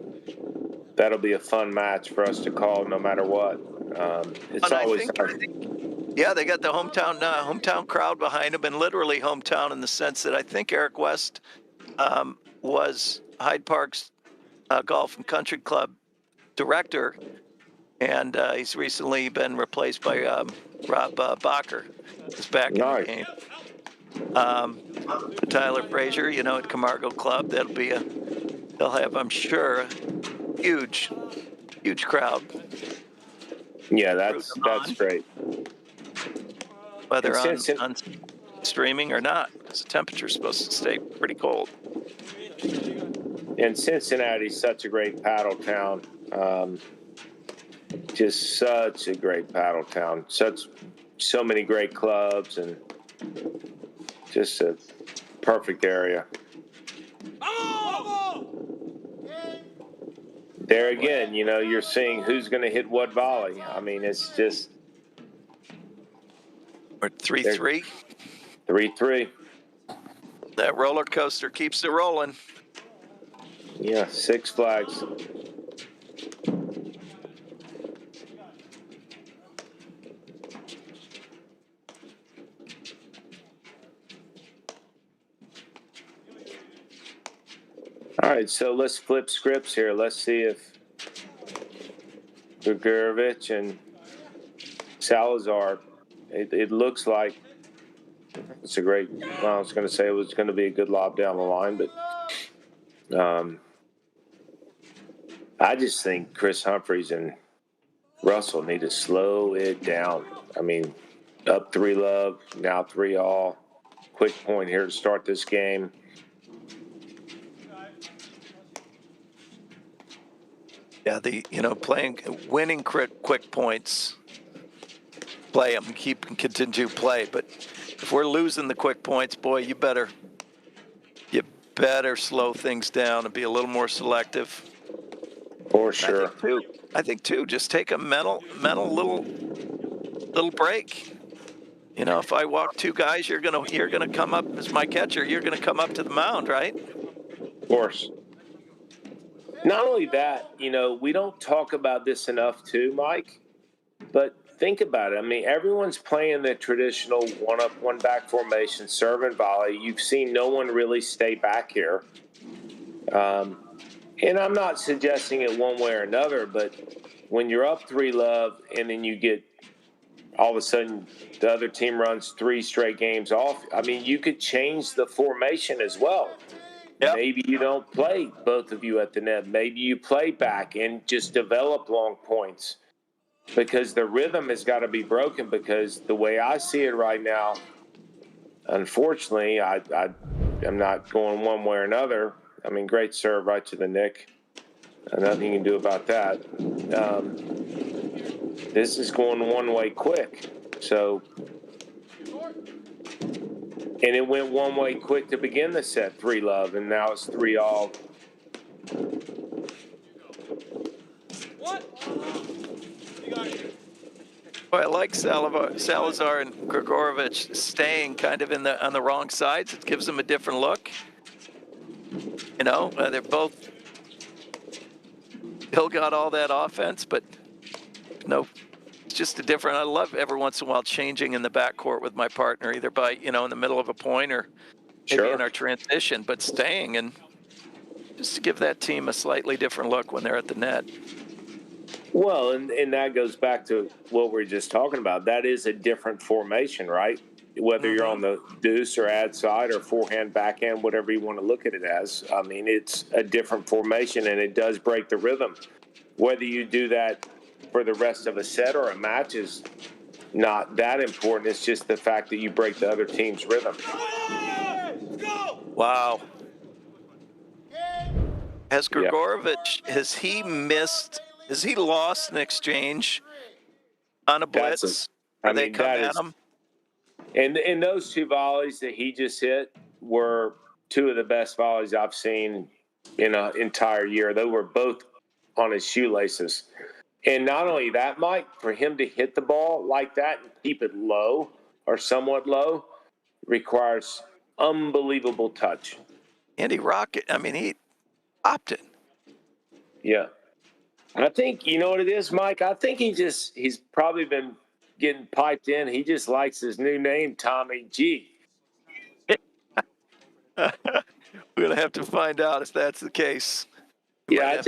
a fun match for us to call no matter what. It's always yeah, they got the hometown crowd behind them, and literally hometown in the sense that I think Eric West was Hyde Park's Golf and Country Club director, and he's recently been replaced by Rob Bacher. He's back in the game. Tyler Frazier, at Camargo Club, they'll have, I'm sure, a huge crowd. Yeah, that's great. Whether on streaming or not, because the temperature's supposed to stay pretty cold. And Cincinnati's such a great paddle town. Just such a great paddle town. So many great clubs and just a perfect area. There again, you're seeing who's going to hit what volley. I mean, it's just. We're 3-3. 3-3. That roller coaster keeps it rolling. Yeah, 6 flags. All right, so let's flip scripts here. Let's see if Gregurovic and Salazar, it looks like It's a great. Well, I was going to say it was going to be a good lob down the line, but I just think Chris Humphreys and Russell need to slow it down. I mean, up 3-love, now 3-all. Quick point here to start this game. Yeah, winning quick points, play them, continue to play. But if we're losing the quick points, boy, you better slow things down and be a little more selective. For sure. I think too, just take a mental little break. You know, if I walk two guys, you're gonna come up as my catcher. You're gonna come up to the mound, right? Of course. Not only that, you know, we don't talk about this enough too, Mike, but think about it. I mean, everyone's playing the traditional one-up, one-back formation, serve and volley. You've seen no one really stay back here. And I'm not suggesting it one way or another, but when you're up 3-love and then you get all of a sudden the other team runs 3 straight games off, I mean, you could change the formation as well. Yep. Maybe you don't play both of you at the net. Maybe you play back and just develop long points, because the rhythm has got to be broken. Because the way I see it right now, unfortunately, I'm not going one way or another. I mean, great serve right to the nick. Nothing you can do about that. This is going one way quick. So, and it went one way quick to begin the set, 3-love, and now it's 3-all. Well, I like Salazar and Gregurovic staying kind of on the wrong sides. It gives them a different look. You know, they're both still got all that offense, but no, it's just a different. I love every once in a while changing in the backcourt with my partner, either by, in the middle of a point or maybe in our transition, but staying and just to give that team a slightly different look when they're at the net. Well, and that goes back to what we were just talking about. That is a different formation, right? Whether you're on the deuce or ad side or forehand, backhand, whatever you want to look at it as. I mean, it's a different formation, and it does break the rhythm. Whether you do that for the rest of a set or a match is not that important. It's just the fact that you break the other team's rhythm. Wow. Has Gregurovic, has he lost an exchange on a blitz? They come at him? And those 2 volleys that he just hit were 2 of the best volleys I've seen in an entire year. They were both on his shoelaces. And not only that, Mike, for him to hit the ball like that and keep it low or somewhat low requires unbelievable touch. And he popped it. Yeah. I think, you know what it is, Mike? I think he's probably been getting piped in. He just likes his new name, Tommy G. We're going to have to find out if that's the case. Yep.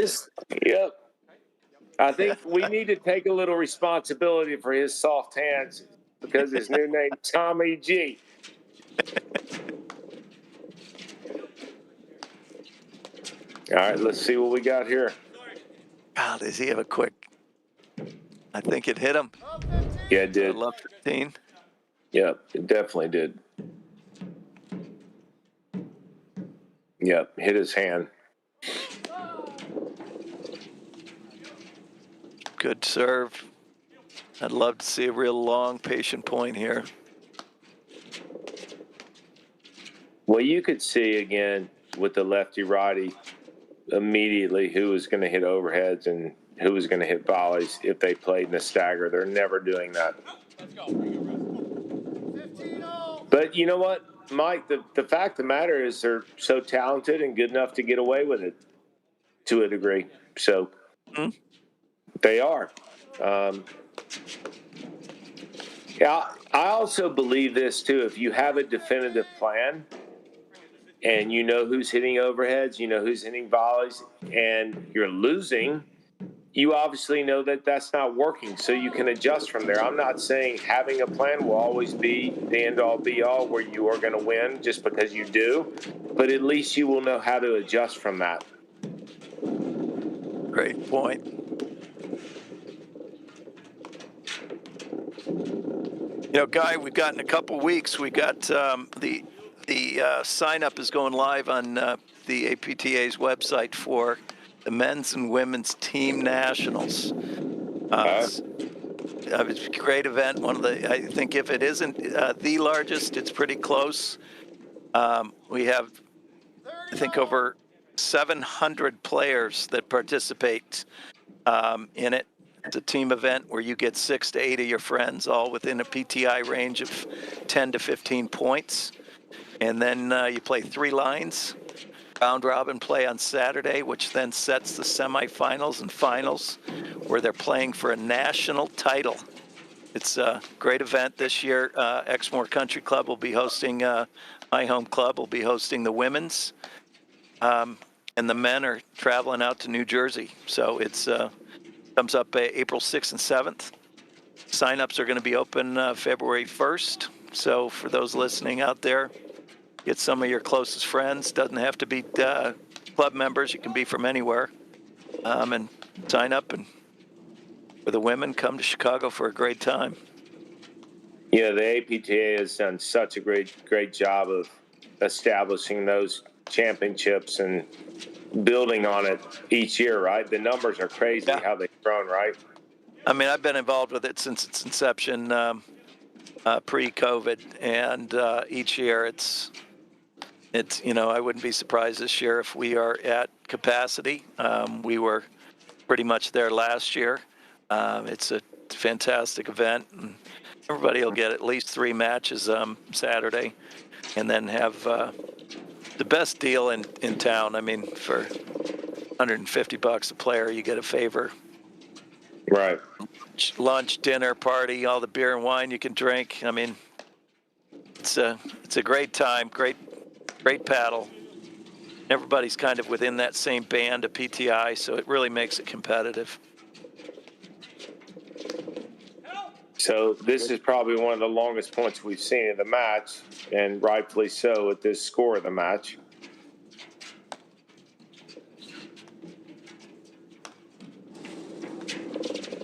I think we need to take a little responsibility for his soft hands because his new name, Tommy G. All right, let's see what we got here. Wow, does he have a quick? I think it hit him. Yeah, it did. I love 15. Yep, it definitely did. Yep, hit his hand. Good serve. I'd love to see a real long, patient point here. Well, you could see again with the lefty-righty immediately who was going to hit overheads and who was going to hit volleys if they played in a stagger. They're never doing that. But you know what, Mike? The fact of the matter is they're so talented and good enough to get away with it to a degree. So they are. Yeah, I also believe this too. If you have a definitive plan and you know who's hitting overheads, you know who's hitting volleys, and you're losing, you obviously know that that's not working, so you can adjust from there. I'm not saying having a plan will always be the end-all be-all where you are going to win just because you do, but at least you will know how to adjust from that. Great point. Guy, we've got in a couple weeks, we got the sign up is going live on the APTA's website for the men's and women's team nationals. It's a great event. I think if it isn't the largest, it's pretty close. We have, I think, over 700 players that participate in it. It's a team event where you get 6 to 8 of your friends, all within a PTI range of 10 to 15 points. And then you play 3 lines. Round robin play on Saturday, which then sets the semifinals and finals, where they're playing for a national title. It's a great event this year. Exmoor Country Club will be hosting, my home club will be hosting the women's. And the men are traveling out to New Jersey. So it's comes up April 6th and 7th. Sign-ups are going to be open February 1st. So for those listening out there, get some of your closest friends. Doesn't have to be club members. You can be from anywhere. And sign up. And for the women, come to Chicago for a great time. Yeah, the APTA has done such a great job of establishing those championships and building on it each year, right? The numbers are crazy how they've grown, right? I mean, I've been involved with it since its inception, pre-COVID, and each year it's I wouldn't be surprised this year if we are at capacity. We were pretty much there last year. It's a fantastic event, and everybody will get at least 3 matches Saturday, and then have the best deal in town. I mean, for $150 a player, you get a favor. Right. Lunch, dinner, party, all the beer and wine you can drink. I mean, it's a great time, great paddle. Everybody's kind of within that same band of PTI, so it really makes it competitive. So this is probably one of the longest points we've seen in the match, and rightfully so at this score of the match.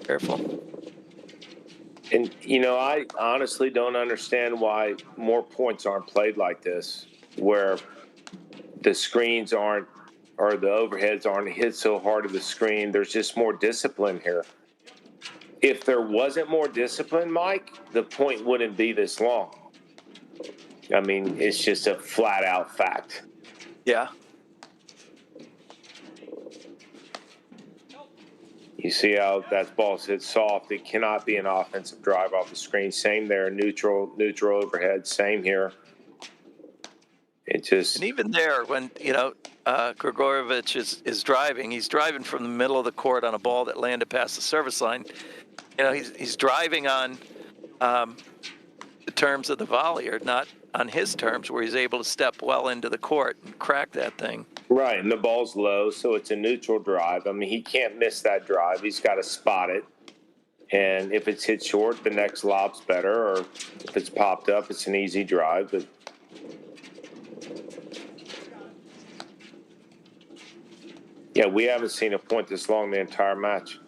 Careful. And, I honestly don't understand why more points aren't played like this, where the screens aren't, or the overheads aren't hit so hard of the screen. There's just more discipline here. If there wasn't more discipline, Mike, the point wouldn't be this long. I mean, it's just a flat out fact. Yeah. You see how that ball's hit soft. It cannot be an offensive drive off the screen. Same there, neutral overhead. Same here. It just. And even there, when Gregurovic is driving, he's driving from the middle of the court on a ball that landed past the service line. He's driving on the terms of the volley, or not on his terms, where he's able to step well into the court and crack that thing. Right, and the ball's low, so it's a neutral drive. I mean, he can't miss that drive. He's got to spot it. And if it's hit short, the next lob's better, or if it's popped up, it's an easy drive. But yeah, we haven't seen a point this long the entire match.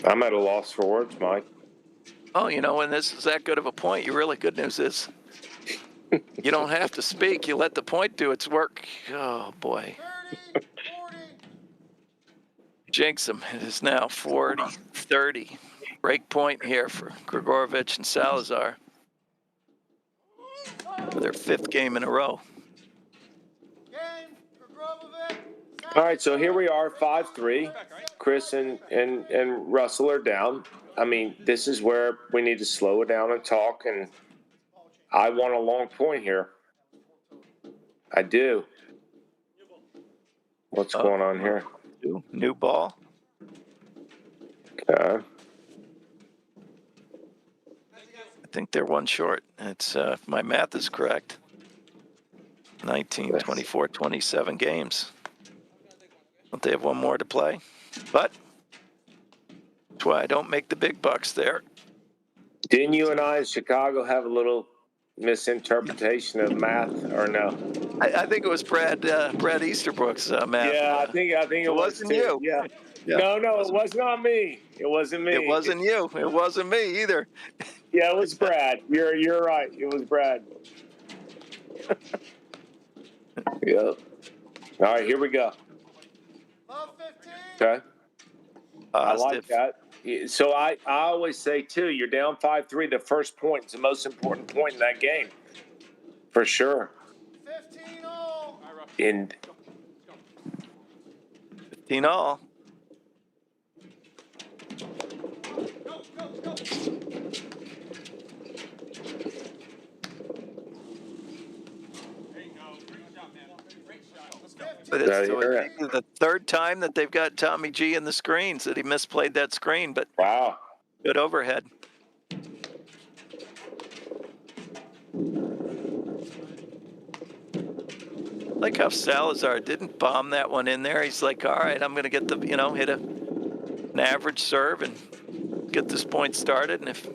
I'm at a loss for words, Mike. Oh, when this is that good of a point, your really good news is you don't have to speak. You let the point do its work. Oh, boy. 30, 40. Jinx him. It is now 40-30. Break point here for Gregurovic and Salazar for their 5th game in a row. Game for Gregurovic. All right, so here we are, 5-3. Chris and Russell are down. I mean, this is where we need to slow it down and talk, and I want a long point here. I do. What's going on here? New ball. Okay. I think they're one short. It's if my math is correct. 19, 24, 27 games. Don't they have one more to play? But that's why I don't make the big bucks there. Didn't you and I in Chicago have a little misinterpretation of math, or no? I think it was Brad Easterbrook's math. Yeah, I think it was wasn't too. you. Yeah. Yeah. No, it was not me. It wasn't me. It wasn't you. It wasn't me either. Yeah, it was Brad. You're right. It was Brad. Yep. All right, here we go. Love 15. Okay. I like Positive. that. So I always say, too, you're down 5-3. The first point is the most important point in that game. For sure. 15 all. And 15 all. But it's the third time that they've got Tommy G in the screens that he misplayed that screen, but wow. good overhead. Like how Salazar didn't bomb that one in there. He's like, all right, I'm going to get the, hit an average serve and get this point started. And if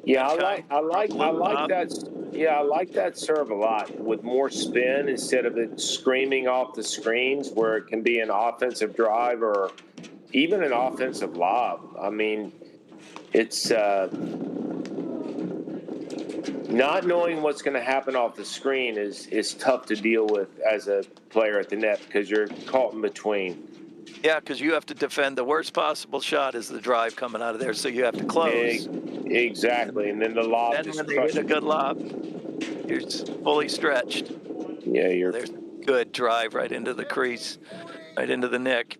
I like that. Yeah, I like that serve a lot with more spin instead of it screaming off the screens where it can be an offensive drive or even an offensive lob. I mean, it's not knowing what's going to happen off the screen is tough to deal with as a player at the net because you're caught in between. Yeah, because you have to defend. The worst possible shot is the drive coming out of there, so you have to close. Exactly, and then the lob. And when they hit a good lob, you're fully stretched. Yeah, There's a good drive right into the crease, right into the nick.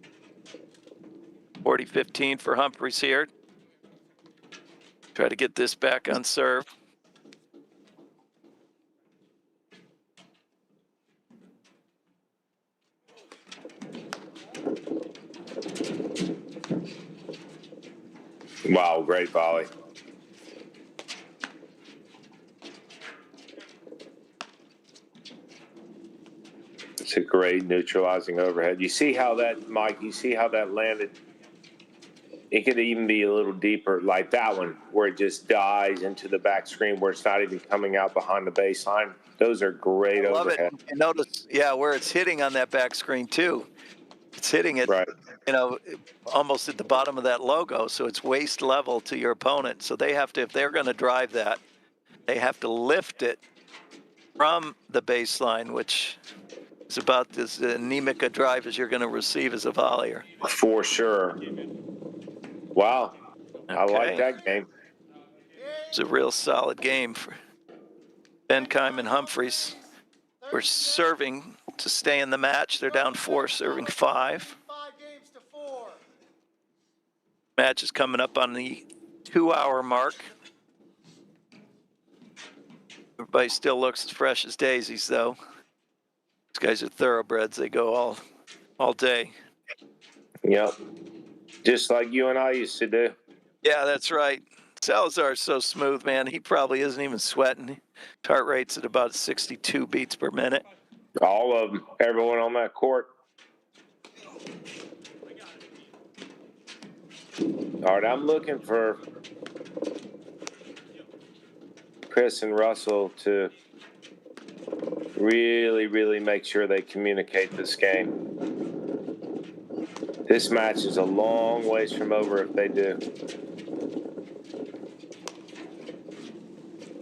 40-15 for Humphreys here. Try to get this back on serve. Wow, great volley. It's a great neutralizing overhead. You see how that, Mike, landed? It could even be a little deeper, like that one, where it just dies into the back screen where it's not even coming out behind the baseline. Those are great overhead. I love it. And notice, where it's hitting on that back screen, too. It's hitting it, right. Almost at the bottom of that logo, so it's waist level to your opponent. So they have to, if they're going to drive that, they have to lift it from the baseline, which is about as anemic a drive as you're going to receive as a volleyer. For sure. Wow. Okay. I like that game. It's a real solid game for Benkaim and Humphreys. We're serving to stay in the match. They're down 4, serving 5. Match is coming up on the 2-hour mark. Everybody still looks as fresh as daisies, though. These guys are thoroughbreds. They go all day. Yep. Just like you and I used to do. Yeah, that's right. Salazar's so smooth, man. He probably isn't even sweating. His heart rate's at about 62 beats per minute. All of them. Everyone on that court. All right, I'm looking for Chris and Russell to really, really make sure they communicate this game. This match is a long ways from over if they do.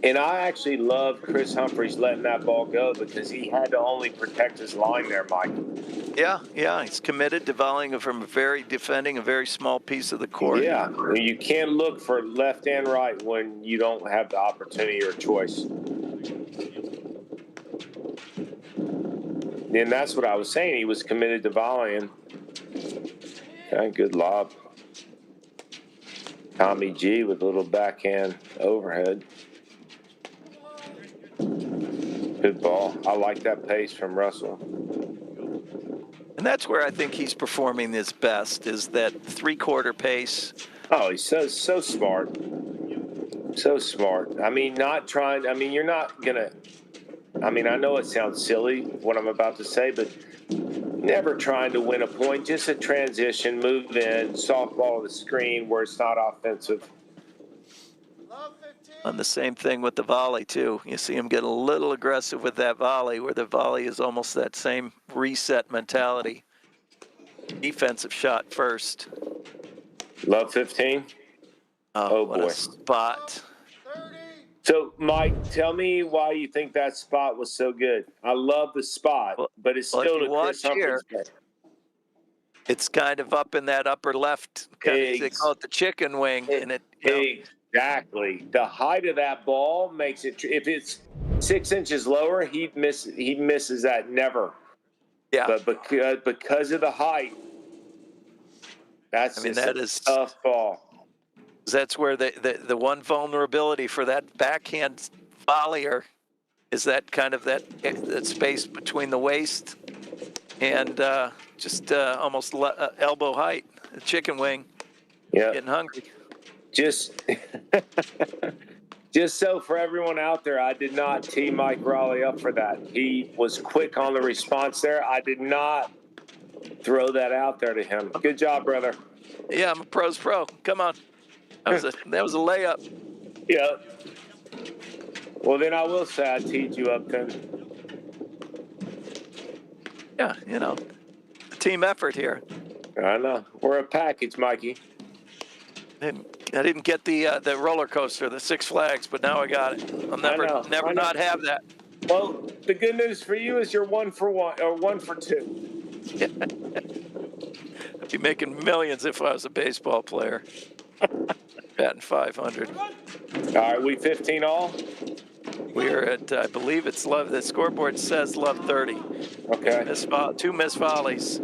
And I actually love Chris Humphreys letting that ball go because he had to only protect his line there, Mike. Yeah, he's committed to volleying from defending a very small piece of the court. Yeah, you can't look for left and right when you don't have the opportunity or choice. And that's what I was saying. He was committed to volleying. Okay, good lob. Tommy G with a little backhand overhead. Good ball. I like that pace from Russell. And that's where I think he's performing his best, is that 3-quarter pace. Oh, he's so smart. So smart. I mean, not trying. I mean, you're not gonna. I mean, I know it sounds silly what I'm about to say, but never trying to win a point. Just a transition, move in, softball the screen where it's not offensive. Love 15. On the same thing with the volley, too. You see him get a little aggressive with that volley, where the volley is almost that same reset mentality. Defensive shot first. Love 15. Oh, what boy. a spot. 30. So, Mike, tell me why you think that spot was so good. I love the spot, Well- but it's well, if still you to Chris watch here, Humphreys' play. It's kind of up in that upper left. They call it the chicken wing, and it. Exactly. The height of that ball makes it. If it's 6 inches lower, he misses that never. Yeah. But because of the height, that's that is a tough ball. That's where the one vulnerability for that backhand volleyer is that kind of that space between the waist and just almost elbow height. The chicken wing. Yeah. Getting hungry. Just so for everyone out there, I did not tee Mike Raleigh up for that. He was quick on the response there. I did not throw that out there to him. Good job, brother. Yeah, I'm a pro's pro. Come on. That was a layup. Yeah. Well, then I will say I teed you up then. Yeah, a team effort here. I know. We're a package, Mikey. I didn't get the roller coaster, the Six Flags, but now I got it. I'll never not have that. Well, the good news for you is you're 1 for 1 or 1 for 2. I'd be making millions if I was a baseball player. Batting 500. All right, we 15 all? We're at, I believe it's love. The scoreboard says love 30. Okay. Two missed volleys.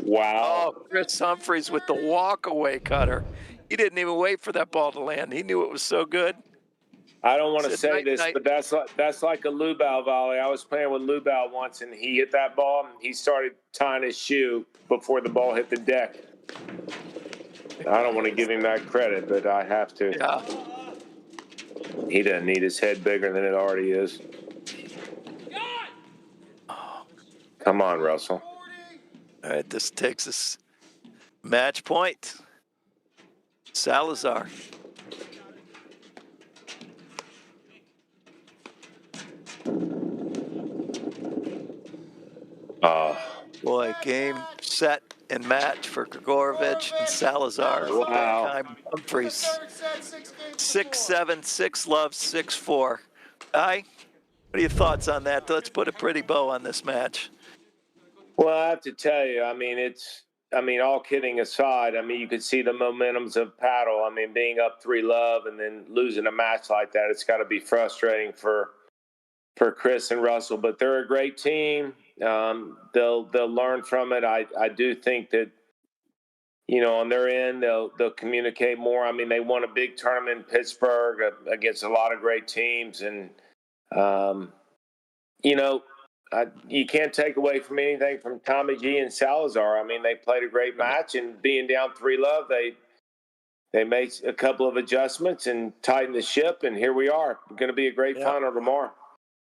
Wow. Oh, Chris Humphreys with the walk-away cutter. He didn't even wait for that ball to land. He knew it was so good. I don't want to say this, night. but that's like a Lubau volley. I was playing with Lubau once, and he hit that ball, and he started tying his shoe before the ball hit the deck. I don't want to give him that credit, but I have to. Yeah. He doesn't need his head bigger than it already is. Come on, Russell. All right, this takes us match point. Salazar. Boy, game, set, and match for Gregurovic and Salazar. Wow. Benkaim, Humphreys. 6-7, 6-love, 6-4. What are your thoughts on that? Let's put a pretty bow on this match. Well, I have to tell you, all kidding aside, you could see the momentums of paddle. Being up 3-love and then losing a match like that, it's got to be frustrating for Chris and Russell. But they're a great team. They'll learn from it. I do think that, on their end, they'll communicate more. They won a big tournament in Pittsburgh against a lot of great teams. And, you can't take away from anything from Tommy G and Salazar. They played a great match, and being down 3-love, they made a couple of adjustments and tightened the ship, and here we are. It's going to be a great final tomorrow.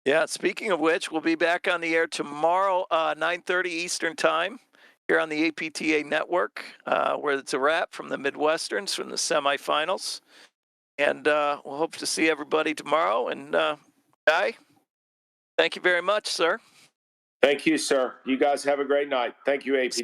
Yeah, speaking of which, we'll be back on the air tomorrow, 9:30 Eastern Time, here on the APTA Network, where it's a wrap from the Midwesterns from the semifinals. And we'll hope to see everybody tomorrow. And, Guy, thank you very much, sir. Thank you, sir. You guys have a great night. Thank you, APTA.